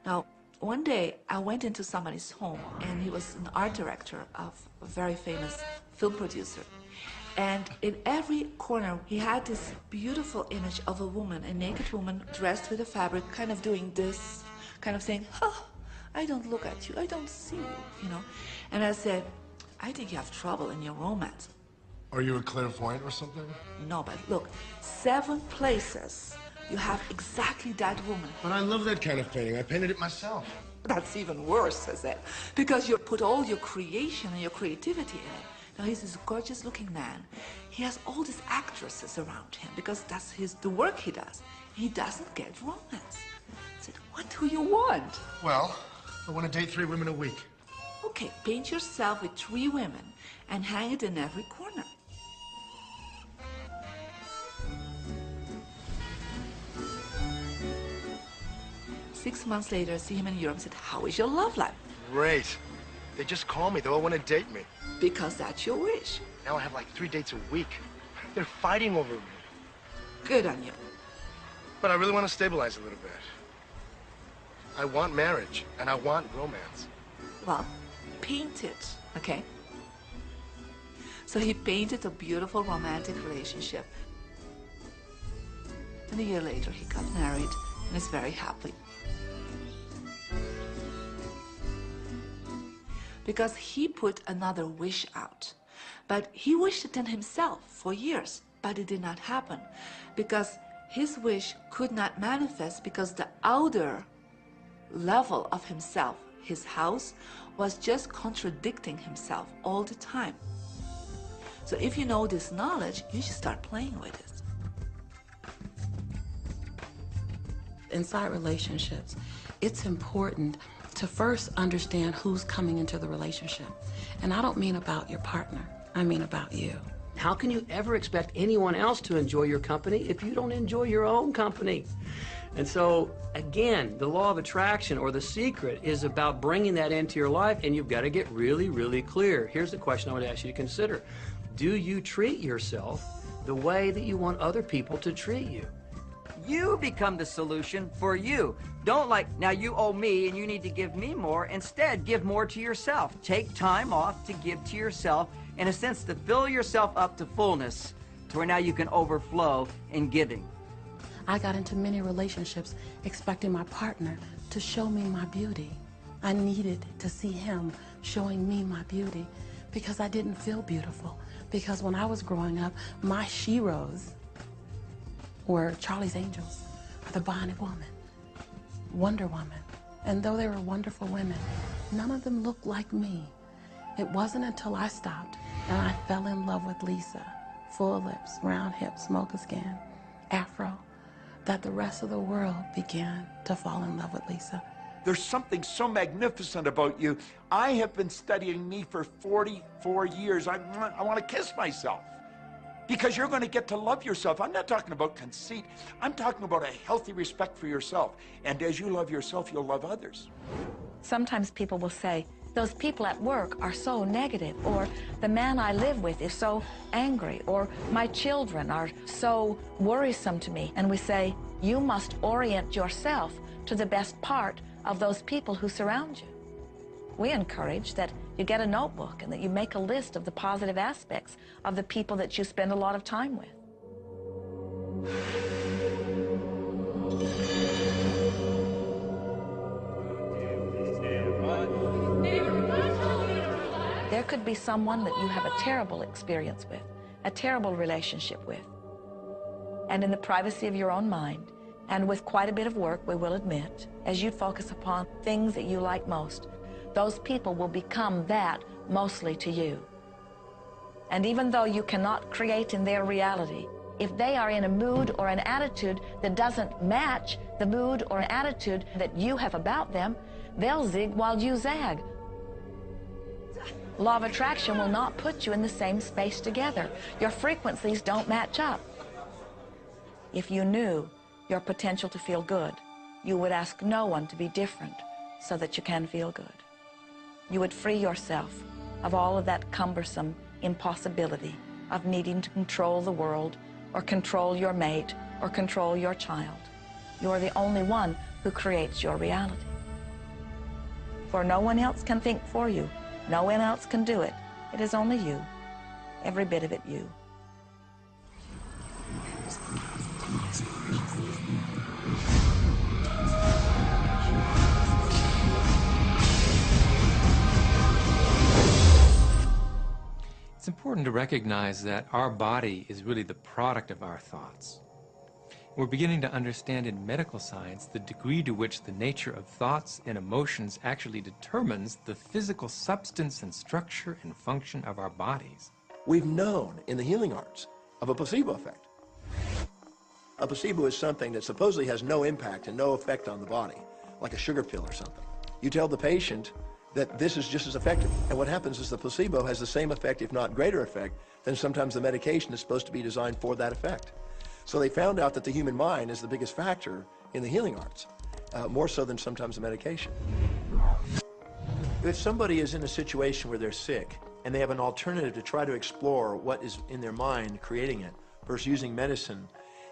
Now, one day I went into somebody's home, and he was an art director of a very famous film producer. And in every corner, he had this beautiful image of a woman, a naked woman dressed with a fabric, kind of doing this, kind of saying, oh, I don't look at you, I don't see you, And I said, I think you have trouble in your romance. Are you a clairvoyant or something? No, but look, 7 places you have exactly that woman. But I love that kind of painting. I painted it myself. That's even worse, I said, because you put all your creation and your creativity in it. Now, he's this gorgeous-looking man. He has all these actresses around him because that's the work he does. He doesn't get romance. I said, what do you want? Well, I want to date 3 women a week. Okay, paint yourself with 3 women and hang it in every corner. 6 months later, I see him in Europe and said, how is your love life? Great. They just call me. They all want to date me. Because that's your wish. Now I have like 3 dates a week. They're fighting over me. Good on you. But I really want to stabilize a little bit. I want marriage, and I want romance. Well, paint it, okay? So he painted a beautiful romantic relationship. And a year later, he got married and is very happy. Because he put another wish out. But he wished it in himself for years, but it did not happen. Because his wish could not manifest because the outer level of himself, his house, was just contradicting himself all the time. So if you know this knowledge, you should start playing with it. Inside relationships, it's important to first understand who's coming into the relationship. And I don't mean about your partner, I mean about you. How can you ever expect anyone else to enjoy your company if you don't enjoy your own company? And so, again, the law of attraction or the secret is about bringing that into your life, and you've got to get really, really clear. Here's the question I would ask you to consider. Do you treat yourself the way that you want other people to treat you? You become the solution for you. Don't like, now you owe me and you need to give me more. Instead, give more to yourself. Take time off to give to yourself, in a sense, to fill yourself up to fullness, to where now you can overflow in giving. I got into many relationships expecting my partner to show me my beauty. I needed to see him showing me my beauty because I didn't feel beautiful. Because when I was growing up, my sheroes were Charlie's Angels, or the Bionic Woman, Wonder Woman. And though they were wonderful women, none of them looked like me. It wasn't until I stopped and I fell in love with Lisa, full lips, round hips, mocha skin, afro, that the rest of the world began to fall in love with Lisa. There's something so magnificent about you. I have been studying me for 44 years. I want to kiss myself. Because you're going to get to love yourself. I'm not talking about conceit. I'm talking about a healthy respect for yourself. And as you love yourself, you'll love others. Sometimes people will say, those people at work are so negative, or the man I live with is so angry, or my children are so worrisome to me. And we say, you must orient yourself to the best part of those people who surround you. We encourage that you get a notebook and that you make a list of the positive aspects of the people that you spend a lot of time with. There could be someone that you have a terrible experience with, a terrible relationship with. And in the privacy of your own mind, and with quite a bit of work, we will admit, as you focus upon things that you like most, those people will become that mostly to you. And even though you cannot create in their reality, if they are in a mood or an attitude that doesn't match the mood or attitude that you have about them, they'll zig while you zag. Law of attraction will not put you in the same space together. Your frequencies don't match up. If you knew your potential to feel good, you would ask no one to be different so that you can feel good. You would free yourself of all of that cumbersome impossibility of needing to control the world or control your mate or control your child. You're the only one who creates your reality. For no one else can think for you. No one else can do it. It is only you. Every bit of it you. It's important to recognize that our body is really the product of our thoughts. We're beginning to understand in medical science the degree to which the nature of thoughts and emotions actually determines the physical substance and structure and function of our bodies. We've known in the healing arts of a placebo effect. A placebo is something that supposedly has no impact and no effect on the body, like a sugar pill or something. You tell the patient that this is just as effective. And what happens is the placebo has the same effect, if not greater effect, than sometimes the medication is supposed to be designed for that effect. So they found out that the human mind is the biggest factor in the healing arts. more so than sometimes the medication. If somebody is in a situation where they're sick and they have an alternative to try to explore what is in their mind creating it versus using medicine,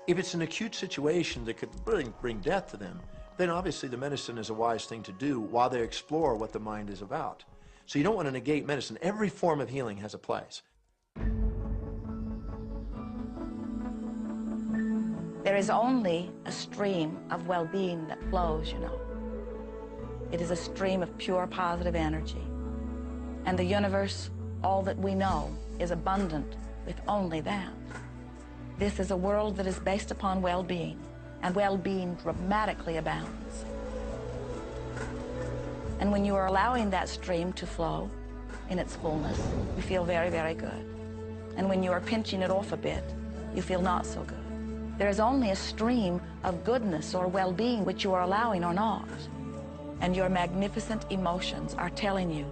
if it's an acute situation that could bring death to them, then obviously the medicine is a wise thing to do while they explore what the mind is about. So you don't want to negate medicine. Every form of healing has a place. There is only a stream of well-being that flows, you know. It is a stream of pure positive energy. And the universe, all that we know, is abundant with only that. This is a world that is based upon well-being, and well-being dramatically abounds. And when you are allowing that stream to flow in its fullness, you feel very, very good. And when you are pinching it off a bit, you feel not so good. There is only a stream of goodness or well-being which you are allowing or not. And your magnificent emotions are telling you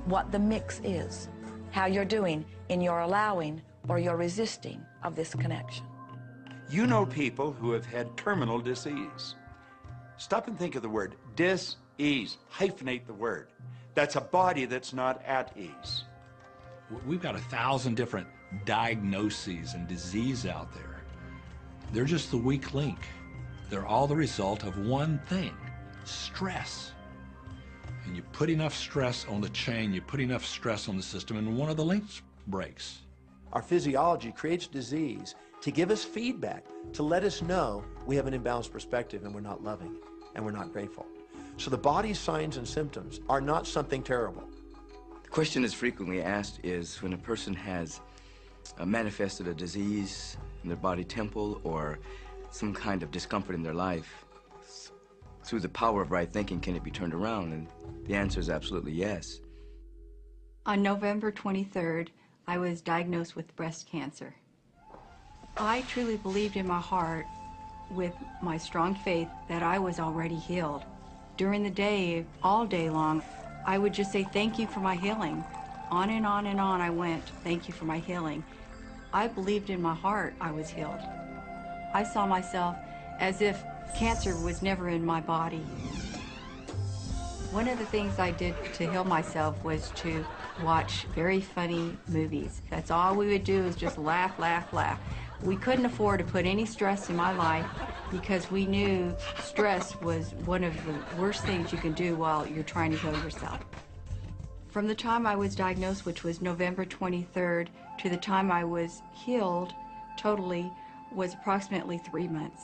what the mix is, how you're doing in your allowing or your resisting of this connection. You know people who have had terminal disease. Stop and think of the word dis-ease. Hyphenate the word. That's a body that's not at ease. We've got 1,000 different diagnoses and disease out there. They're just the weak link. They're all the result of one thing: stress. And you put enough stress on the chain, you put enough stress on the system, and one of the links breaks. Our physiology creates disease to give us feedback, to let us know we have an imbalanced perspective and we're not loving and we're not grateful. So the body's signs and symptoms are not something terrible. The question that's frequently asked is when a person has manifested a disease in their body temple or some kind of discomfort in their life, through the power of right thinking, can it be turned around? And the answer is absolutely yes. On November 23rd, I was diagnosed with breast cancer. I truly believed in my heart, with my strong faith, that I was already healed. During the day, all day long, I would just say, thank you for my healing. On and on and on I went, thank you for my healing. I believed in my heart I was healed. I saw myself as if cancer was never in my body. One of the things I did to heal myself was to watch very funny movies. That's all we would do, is just laugh, laugh, laugh. We couldn't afford to put any stress in my life because we knew stress was one of the worst things you can do while you're trying to heal yourself. From the time I was diagnosed, which was November 23rd, to the time I was healed totally was approximately 3 months.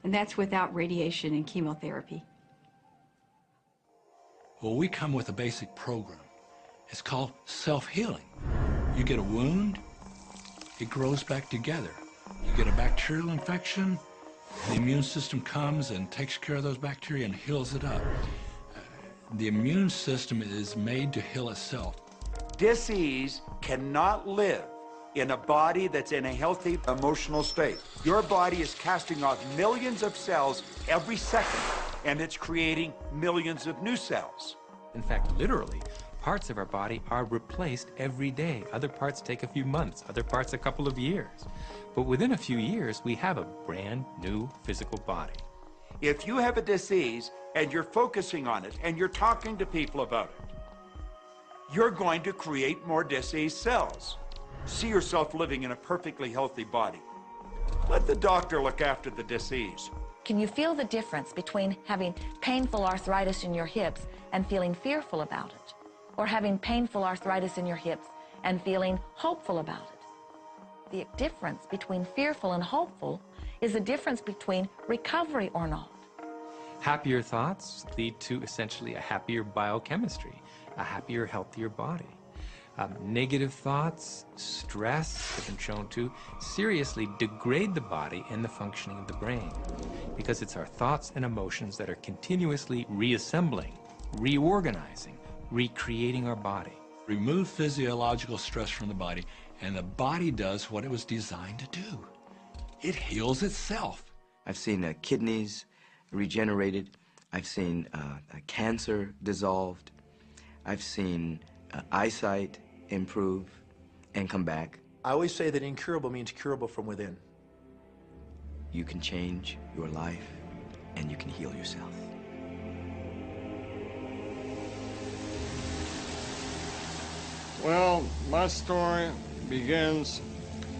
And that's without radiation and chemotherapy. Well, we come with a basic program. It's called self-healing. You get a wound, it grows back together. You get a bacterial infection, the immune system comes and takes care of those bacteria and heals it up. The immune system is made to heal itself. Dis-ease cannot live in a body that's in a healthy emotional state. Your body is casting off millions of cells every second, and it's creating millions of new cells. In fact, literally, parts of our body are replaced every day. Other parts take a few months, other parts a couple of years. But within a few years, we have a brand new physical body. If you have a disease and you're focusing on it and you're talking to people about it, you're going to create more disease cells. See yourself living in a perfectly healthy body. Let the doctor look after the disease. Can you feel the difference between having painful arthritis in your hips and feeling fearful about it, or having painful arthritis in your hips and feeling hopeful about it? The difference between fearful and hopeful is the difference between recovery or not. Happier thoughts lead to essentially a happier biochemistry, a happier, healthier body. Negative thoughts, stress, have been shown to seriously degrade the body and the functioning of the brain, because it's our thoughts and emotions that are continuously reassembling, reorganizing, recreating our body. Remove physiological stress from the body, and the body does what it was designed to do. It heals itself. I've seen kidneys regenerated. I've seen cancer dissolved. I've seen eyesight improve and come back. I always say that incurable means curable from within. You can change your life and you can heal yourself. Well, my story begins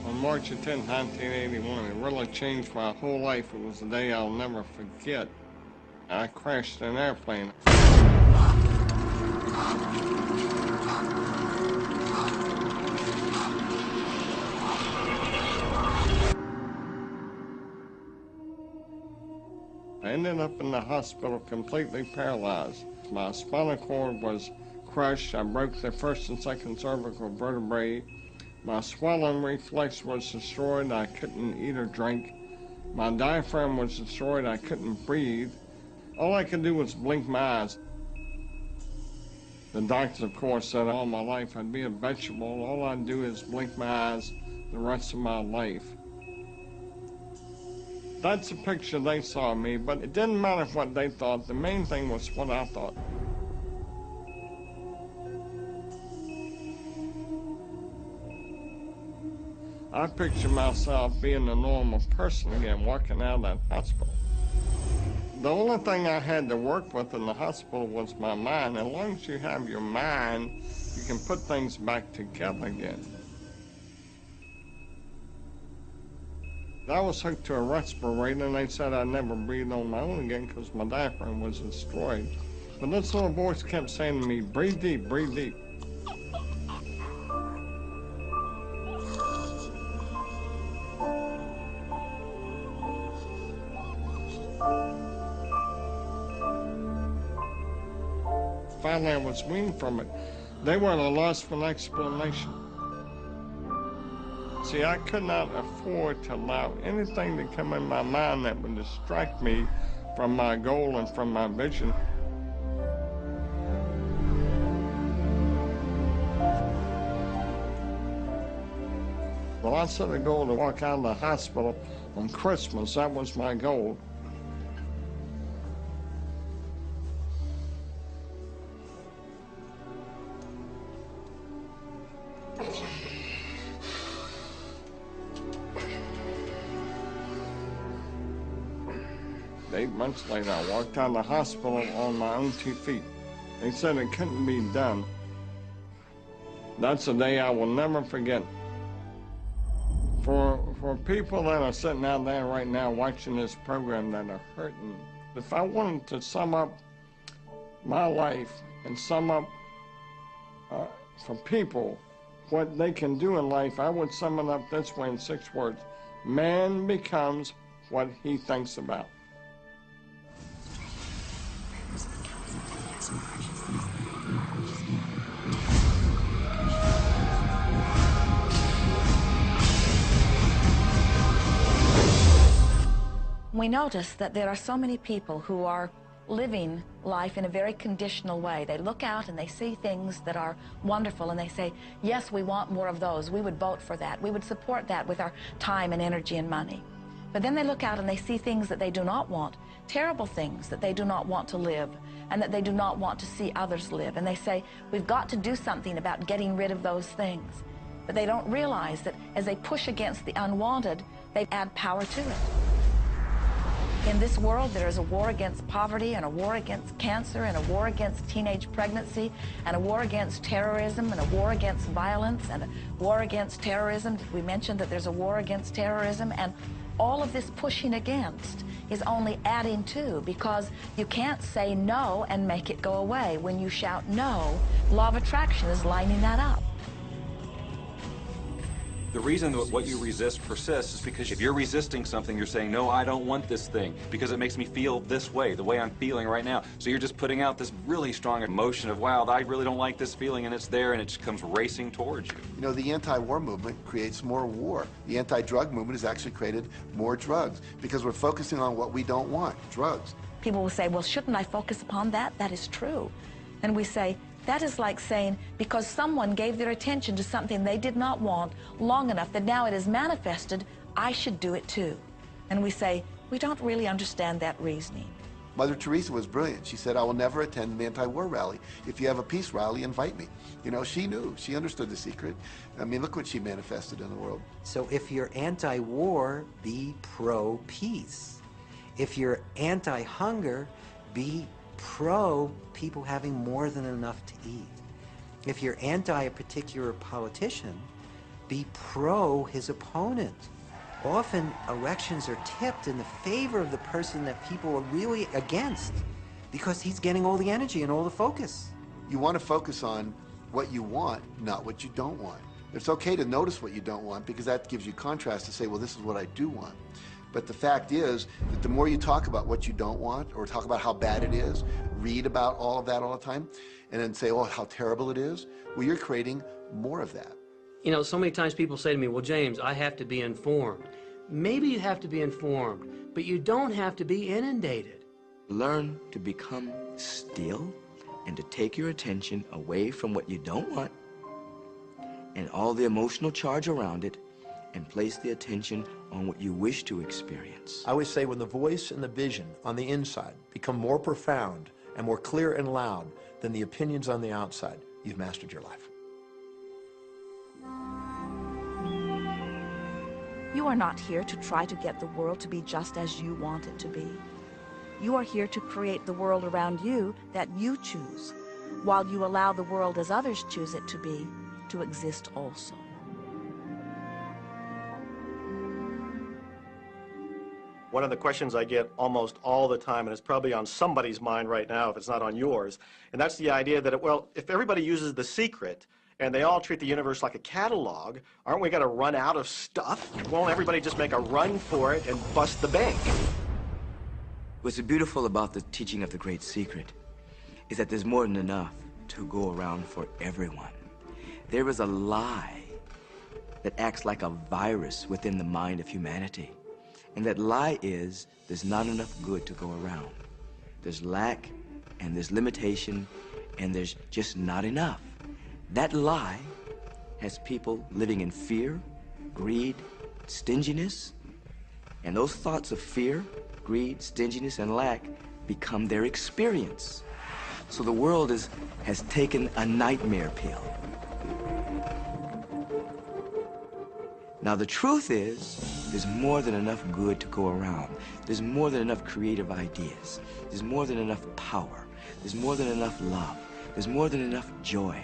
on March 10, 1981. It really changed my whole life. It was a day I'll never forget. I crashed an airplane. I ended up in the hospital completely paralyzed. My spinal cord was crushed. I broke the first and second cervical vertebrae. My swallowing reflex was destroyed. I couldn't eat or drink. My diaphragm was destroyed. I couldn't breathe. All I could do was blink my eyes. The doctors, of course, said all my life I'd be a vegetable. All I'd do is blink my eyes the rest of my life. That's the picture they saw of me, but it didn't matter what they thought. The main thing was what I thought. I picture myself being a normal person again, walking out of that hospital. The only thing I had to work with in the hospital was my mind. As long as you have your mind, you can put things back together again. I was hooked to a respirator, and they said I'd never breathe on my own again because my diaphragm was destroyed. But this little voice kept saying to me, breathe deep, breathe deep. Finally, I was weaned from it. They were at a loss for an explanation. See, I could not afford to allow anything to come in my mind that would distract me from my goal and from my vision. Well, I set a goal to walk out of the hospital on Christmas. That was my goal. Eight months later, I walked out of the hospital on my own 2 feet. They said it couldn't be done. That's a day I will never forget. For people that are sitting out there right now watching this program that are hurting, if I wanted to sum up my life and sum up for people what they can do in life, I would sum it up this way in 6 words. Man becomes what he thinks about. We notice that there are so many people who are living life in a very conditional way. They look out and they see things that are wonderful and they say, yes, we want more of those. We would vote for that. We would support that with our time and energy and money. But then they look out and they see things that they do not want, terrible things that they do not want to live and that they do not want to see others live. And they say, we've got to do something about getting rid of those things. But they don't realize that as they push against the unwanted, they add power to it. In this world, there is a war against poverty and a war against cancer and a war against teenage pregnancy and a war against terrorism and a war against violence and a war against terrorism. We mentioned that there's a war against terrorism, and all of this pushing against is only adding to, because you can't say no and make it go away. When you shout no, law of attraction is lining that up. The reason that what you resist persists is because if you're resisting something, you're saying, no, I don't want this thing because it makes me feel this way, the way I'm feeling right now. So you're just putting out this really strong emotion of, wow, I really don't like this feeling, and it's there, and it just comes racing towards you. You know, the anti-war movement creates more war. The anti-drug movement has actually created more drugs because we're focusing on what we don't want, drugs. People will say, well, shouldn't I focus upon that? That is true. And we say, that is like saying, because someone gave their attention to something they did not want long enough that now it is manifested, I should do it too. And we say, we don't really understand that reasoning. Mother Teresa was brilliant. She said, I will never attend an anti-war rally. If you have a peace rally, invite me. You know, she knew. She understood the secret. I mean, look what she manifested in the world. So if you're anti-war, be pro-peace. If you're anti-hunger, be pro people having more than enough to eat. If you're anti a particular politician, be pro his opponent. Often elections are tipped in the favor of the person that people are really against because he's getting all the energy and all the focus. You want to focus on what you want, not what you don't want. It's okay to notice what you don't want because that gives you contrast to say, well, this is what I do want. But the fact is that the more you talk about what you don't want or talk about how bad it is, read about all of that all the time, and then say, oh, how terrible it is, well, you're creating more of that. You know, so many times people say to me, well, James, I have to be informed. Maybe you have to be informed, but you don't have to be inundated. Learn to become still and to take your attention away from what you don't want and all the emotional charge around it and place the attention on what you wish to experience. I always say when the voice and the vision on the inside become more profound and more clear and loud than the opinions on the outside, you've mastered your life. You are not here to try to get the world to be just as you want it to be. You are here to create the world around you that you choose, while you allow the world as others choose it to be, to exist also. One of the questions I get almost all the time, and it's probably on somebody's mind right now if it's not on yours, and that's the idea that, well, if everybody uses The Secret and they all treat the universe like a catalog, aren't we going to run out of stuff? Won't everybody just make a run for it and bust the bank? What's beautiful about the teaching of the Great Secret is that there's more than enough to go around for everyone. There is a lie that acts like a virus within the mind of humanity. And that lie is there's not enough good to go around. There's lack, and there's limitation, and there's just not enough. That lie has people living in fear, greed, stinginess, and those thoughts of fear, greed, stinginess, and lack become their experience. So the world has taken a nightmare pill. Now the truth is, there's more than enough good to go around. There's more than enough creative ideas. There's more than enough power. There's more than enough love. There's more than enough joy.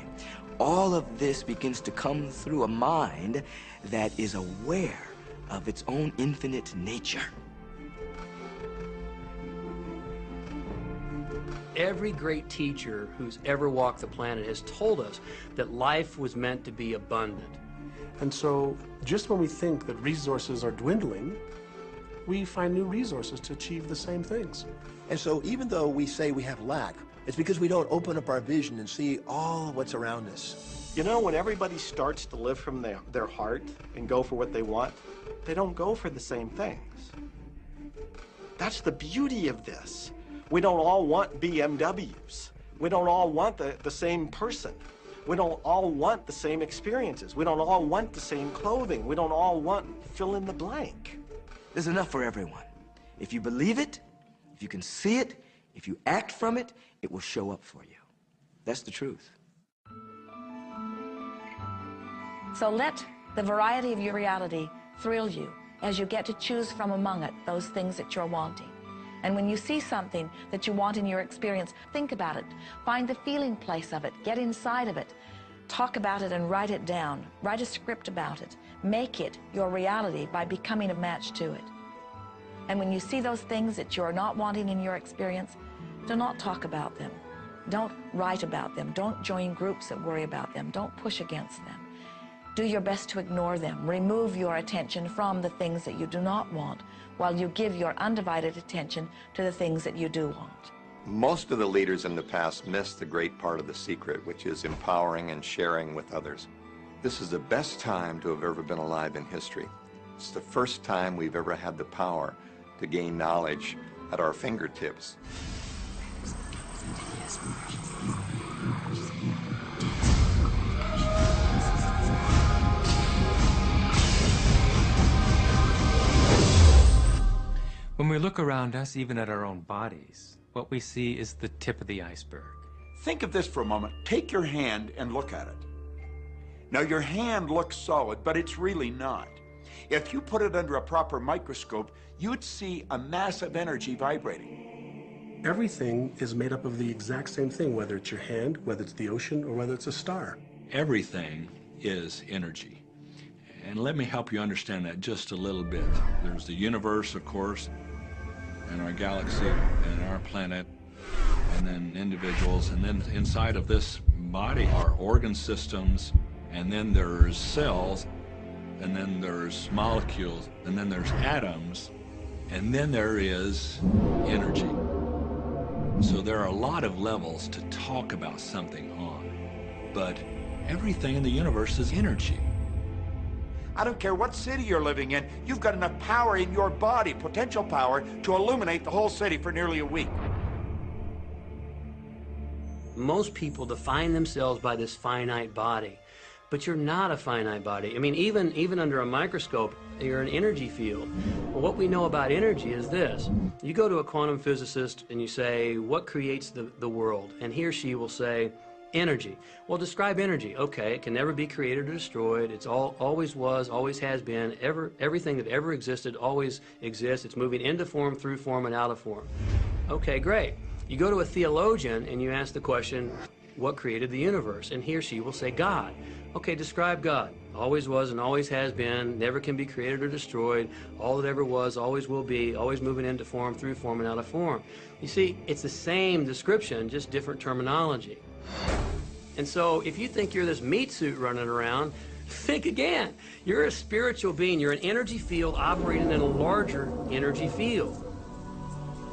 All of this begins to come through a mind that is aware of its own infinite nature. Every great teacher who's ever walked the planet has told us that life was meant to be abundant. And so, just when we think that resources are dwindling, we find new resources to achieve the same things. And so even though we say we have lack, it's because we don't open up our vision and see all of what's around us. You know, when everybody starts to live from their heart and go for what they want, they don't go for the same things. That's the beauty of this. We don't all want BMWs. We don't all want the same person. We don't all want the same experiences. We don't all want the same clothing. We don't all want fill in the blank. There's enough for everyone. If you believe it, if you can see it, if you act from it, it will show up for you. That's the truth. So let the variety of your reality thrill you as you get to choose from among it those things that you're wanting. And when you see something that you want in your experience, think about it. Find the feeling place of it. Get inside of it. Talk about it and write it down. Write a script about it. Make it your reality by becoming a match to it. And when you see those things that you're not wanting in your experience, do not talk about them. Don't write about them. Don't join groups that worry about them. Don't push against them. Do your best to ignore them. Remove your attention from the things that you do not want, while you give your undivided attention to the things that you do want. Most of the leaders in the past missed the great part of the secret, which is empowering and sharing with others. This is the best time to have ever been alive in history. It's the first time we've ever had the power to gain knowledge at our fingertips. When we look around us, even at our own bodies, what we see is the tip of the iceberg. Think of this for a moment. Take your hand and look at it. Now, your hand looks solid, but it's really not. If you put it under a proper microscope, you'd see a mass of energy vibrating. Everything is made up of the exact same thing, whether it's your hand, whether it's the ocean, or whether it's a star. Everything is energy. And let me help you understand that just a little bit. There's the universe, of course, and our galaxy, and our planet, and then individuals, and then inside of this body are organ systems, and then there's cells, and then there's molecules, and then there's atoms, and then there is energy. So there are a lot of levels to talk about something on, but everything in the universe is energy. I don't care what city you're living in, you've got enough power in your body, potential power, to illuminate the whole city for nearly a week. Most people define themselves by this finite body, but you're not a finite body. I mean, even under a microscope, you're an energy field. Well, what we know about energy is this. You go to a quantum physicist and you say, what creates the world? And he or she will say, energy. Well, describe energy. Okay, it can never be created or destroyed. It's always was, always has been. Everything that ever existed always exists. It's moving into form, through form, and out of form. Okay, great. You go to a theologian and you ask the question, what created the universe? And he or she will say, God. Okay, describe God. Always was and always has been, never can be created or destroyed, all that ever was, always will be, always moving into form, through form, and out of form. You see, it's the same description, just different terminology. And so if you think you're this meat suit running around, think again. You're a spiritual being. You're an energy field operating in a larger energy field.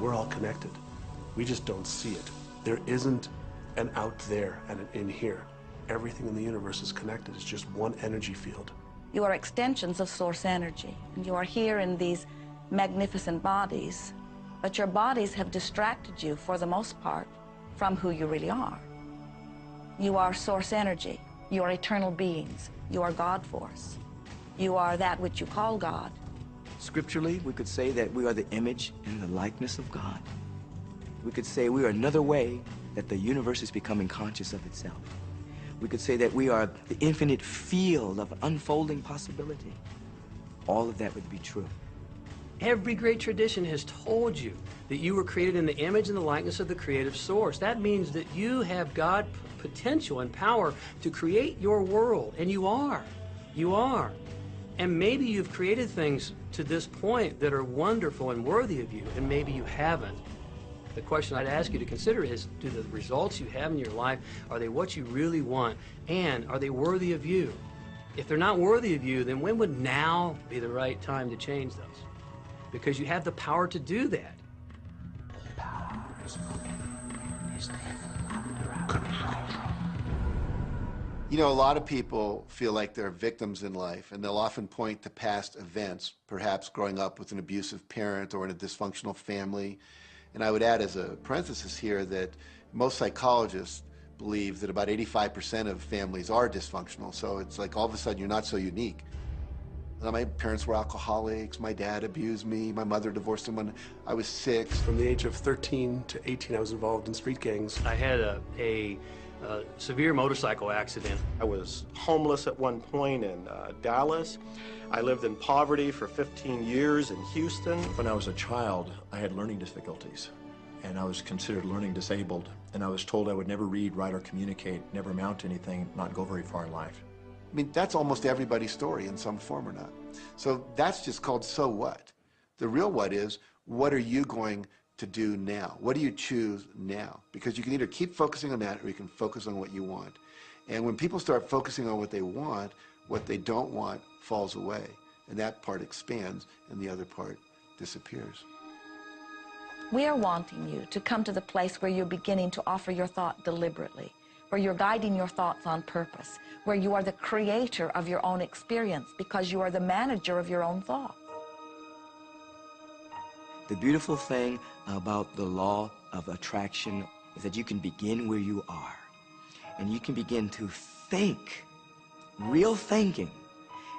We're all connected. We just don't see it. There isn't an out there and an in here. Everything in the universe is connected. It's just one energy field. You are extensions of source energy, and you are here in these magnificent bodies, but your bodies have distracted you, for the most part, from who you really are. You are source energy. You are eternal beings. You are God force. You are that which you call God. Scripturally, we could say that we are the image and the likeness of God. We could say we are another way that the universe is becoming conscious of itself. We could say that we are the infinite field of unfolding possibility. All of that would be true. Every great tradition has told you that you were created in the image and the likeness of the creative source. That means that you have God potential and power to create your world, and you are. You are. And maybe you've created things to this point that are wonderful and worthy of you, and maybe you haven't. The question I'd ask you to consider is, do the results you have in your life, are they what you really want? And are they worthy of you? If they're not worthy of you, then when would now be the right time to change those? Because you have the power to do that. You know, a lot of people feel like they're victims in life, and they'll often point to past events, perhaps growing up with an abusive parent or in a dysfunctional family. And I would add as a parenthesis here that most psychologists believe that about 85% of families are dysfunctional. So it's like all of a sudden you're not so unique. My parents were alcoholics, my dad abused me, my mother divorced him when I was 6. From the age of 13 to 18, I was involved in street gangs. I had a severe motorcycle accident. I was homeless at one point in Dallas. I lived in poverty for 15 years in Houston. When I was a child, I had learning difficulties, and I was considered learning disabled, and I was told I would never read, write, or communicate, never amount to anything, not go very far in life. I mean, that's almost everybody's story in some form or not. So that's just called so what. The real what is, what are you going to do now? What do you choose now? Because you can either keep focusing on that or you can focus on what you want. And when people start focusing on what they want, what they don't want falls away. And that part expands and the other part disappears. We are wanting you to come to the place where you're beginning to offer your thought deliberately, where you're guiding your thoughts on purpose, where you are the creator of your own experience because you are the manager of your own thoughts. The beautiful thing about the law of attraction is that you can begin where you are, and you can begin to think, real thinking,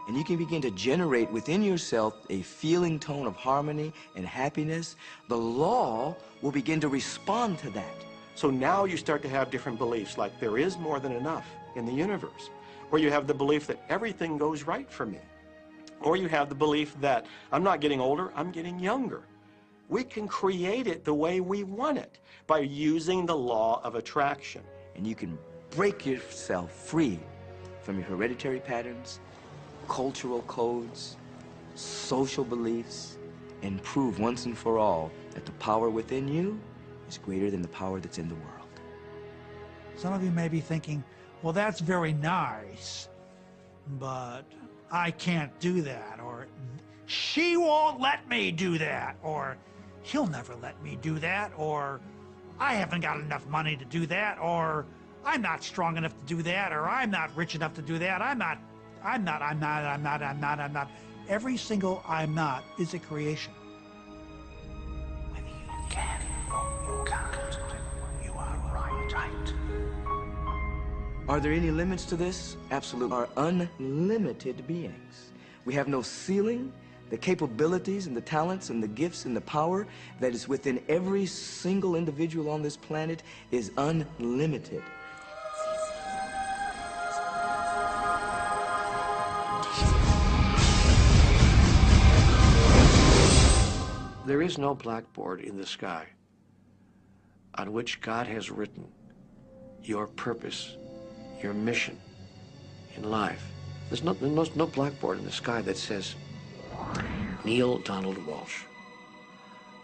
and you can begin to generate within yourself a feeling tone of harmony and happiness. The law will begin to respond to that. So now you start to have different beliefs, like there is more than enough in the universe, or you have the belief that everything goes right for me. Or you have the belief that I'm not getting older, I'm getting younger. We can create it the way we want it by using the law of attraction. And you can break yourself free from your hereditary patterns, cultural codes, social beliefs, and prove once and for all that the power within you is greater than the power that's in the world. Some of you may be thinking, well, that's very nice, but I can't do that, or she won't let me do that, or he'll never let me do that, or I haven't got enough money to do that, or I'm not strong enough to do that, or I'm not rich enough to do that, I'm not. Every single I'm not is a creation. Whether you can or you can't, you are right. Are there any limits to this? Absolutely. We are unlimited beings. We have no ceiling. The capabilities and the talents and the gifts and the power that is within every single individual on this planet is unlimited. There is no blackboard in the sky on which God has written your purpose, your mission in life. There's no blackboard in the sky that says, Neil Donald Walsh,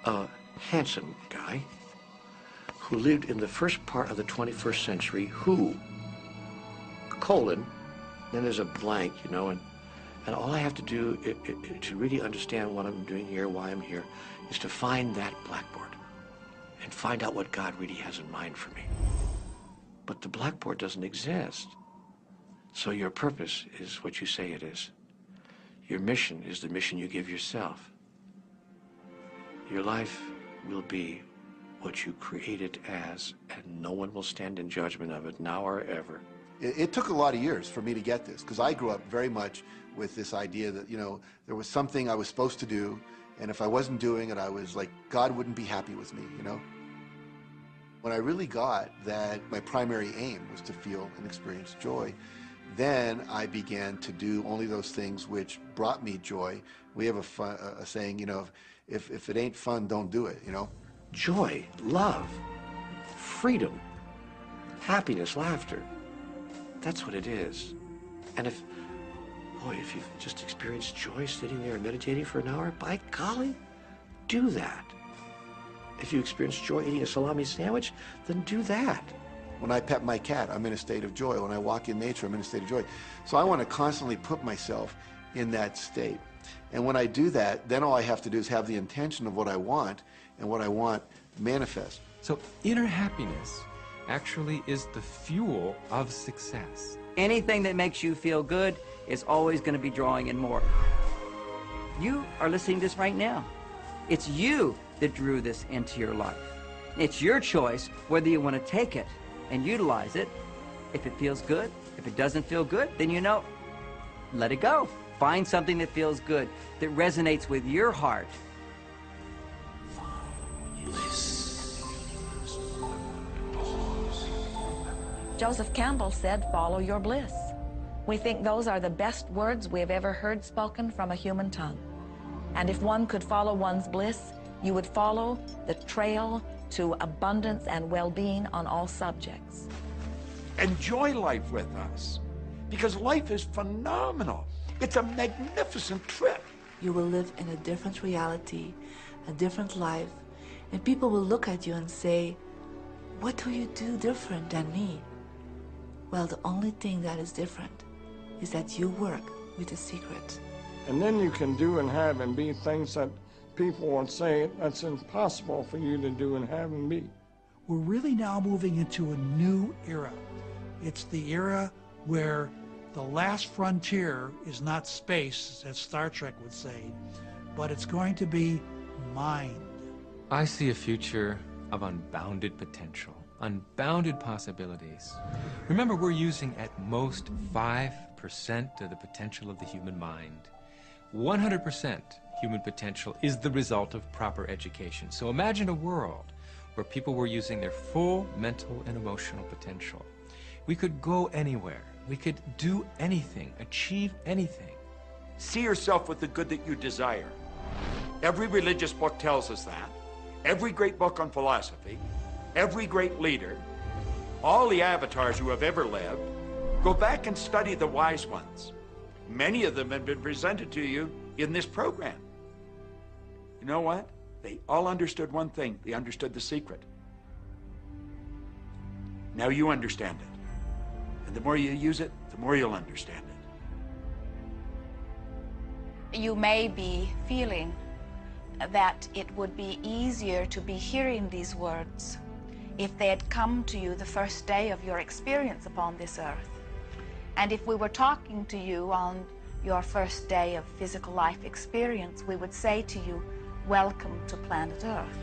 a handsome guy who lived in the first part of the 21st century, who, colon, then there's a blank, you know, and all I have to do to really understand what I'm doing here, why I'm here, is to find that blackboard and find out what God really has in mind for me. But the blackboard doesn't exist. So your purpose is what you say it is. Your mission is the mission you give yourself. Your life will be what you create it as, and no one will stand in judgment of it, now or ever. It took a lot of years for me to get this, because I grew up very much with this idea that, you know, there was something I was supposed to do, and if I wasn't doing it, I was like, God wouldn't be happy with me, you know? When I really got that my primary aim was to feel and experience joy, then I began to do only those things which brought me joy. We have a saying, you know, if it ain't fun, don't do it, you know? Joy, love, freedom, happiness, laughter. That's what it is. And if you've just experienced joy sitting there and meditating for an hour, by golly, do that. If you experience joy eating a salami sandwich, then do that. When I pet my cat, I'm in a state of joy. When I walk in nature, I'm in a state of joy. So I want to constantly put myself in that state. And when I do that, then all I have to do is have the intention of what I want, and what I want manifest. So inner happiness actually is the fuel of success. Anything that makes you feel good is always going to be drawing in more. You are listening to this right now. It's you that drew this into your life. It's your choice whether you want to take it and utilize it. If it feels good, if it doesn't feel good, then you know, let it go. Find something that feels good, that resonates with your heart. Joseph Campbell said, "Follow your bliss." We think those are the best words we have ever heard spoken from a human tongue. And if one could follow one's bliss, you would follow the trail to abundance and well-being on all subjects. Enjoy life with us, because life is phenomenal. It's a magnificent trip. You will live in a different reality, a different life, and people will look at you and say, "What do you do different than me?" Well, the only thing that is different is that you work with the secret. And then you can do and have and be things that people would say that's impossible for you to do and have and be. We're really now moving into a new era. It's the era where the last frontier is not space, as Star Trek would say, but it's going to be mind. I see a future of unbounded potential, unbounded possibilities. Remember, we're using at most 5% of the potential of the human mind. 100% human potential is the result of proper education. So imagine a world where people were using their full mental and emotional potential. We could go anywhere. We could do anything, achieve anything. See yourself with the good that you desire. Every religious book tells us that. Every great book on philosophy, every great leader, all the avatars who have ever lived. Go back and study the wise ones. Many of them have been presented to you in this program. You know what? They all understood one thing. They understood the secret. Now you understand it. And the more you use it, the more you'll understand it. You may be feeling that it would be easier to be hearing these words if they had come to you the first day of your experience upon this earth. And if we were talking to you on your first day of physical life experience, we would say to you, welcome to planet Earth.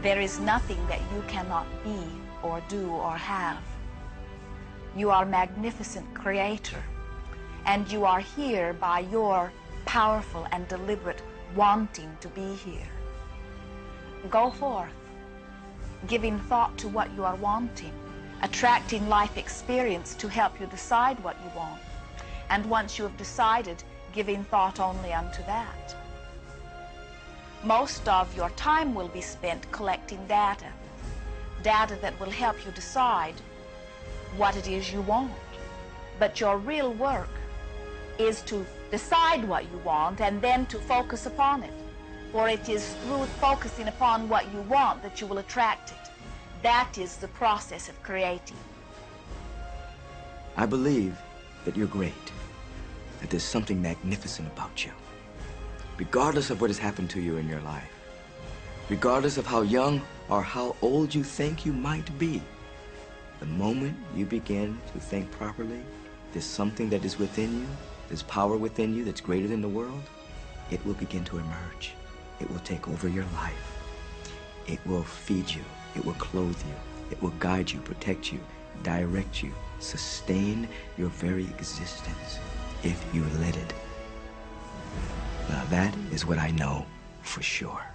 There is nothing that you cannot be or do or have. You are a magnificent creator, and you are here by your powerful and deliberate wanting to be here. Go forth, giving thought to what you are wanting, attracting life experience to help you decide what you want, and once you have decided, giving thought only unto that. Most of your time will be spent collecting data that will help you decide what it is you want. But your real work is to decide what you want and then to focus upon it. For it is through focusing upon what you want that you will attract it. That is the process of creating. I believe that you're great, that there's something magnificent about you. Regardless of what has happened to you in your life, regardless of how young or how old you think you might be, the moment you begin to think properly, there's something that is within you, there's power within you that's greater than the world, it will begin to emerge. It will take over your life. It will feed you. It will clothe you. It will guide you, protect you, direct you, sustain your very existence if you let it. Now that is what I know for sure.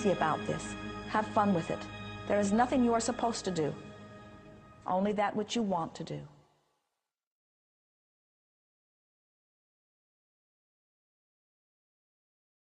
About this. Have fun with it. There is nothing you are supposed to do, only that which you want to do.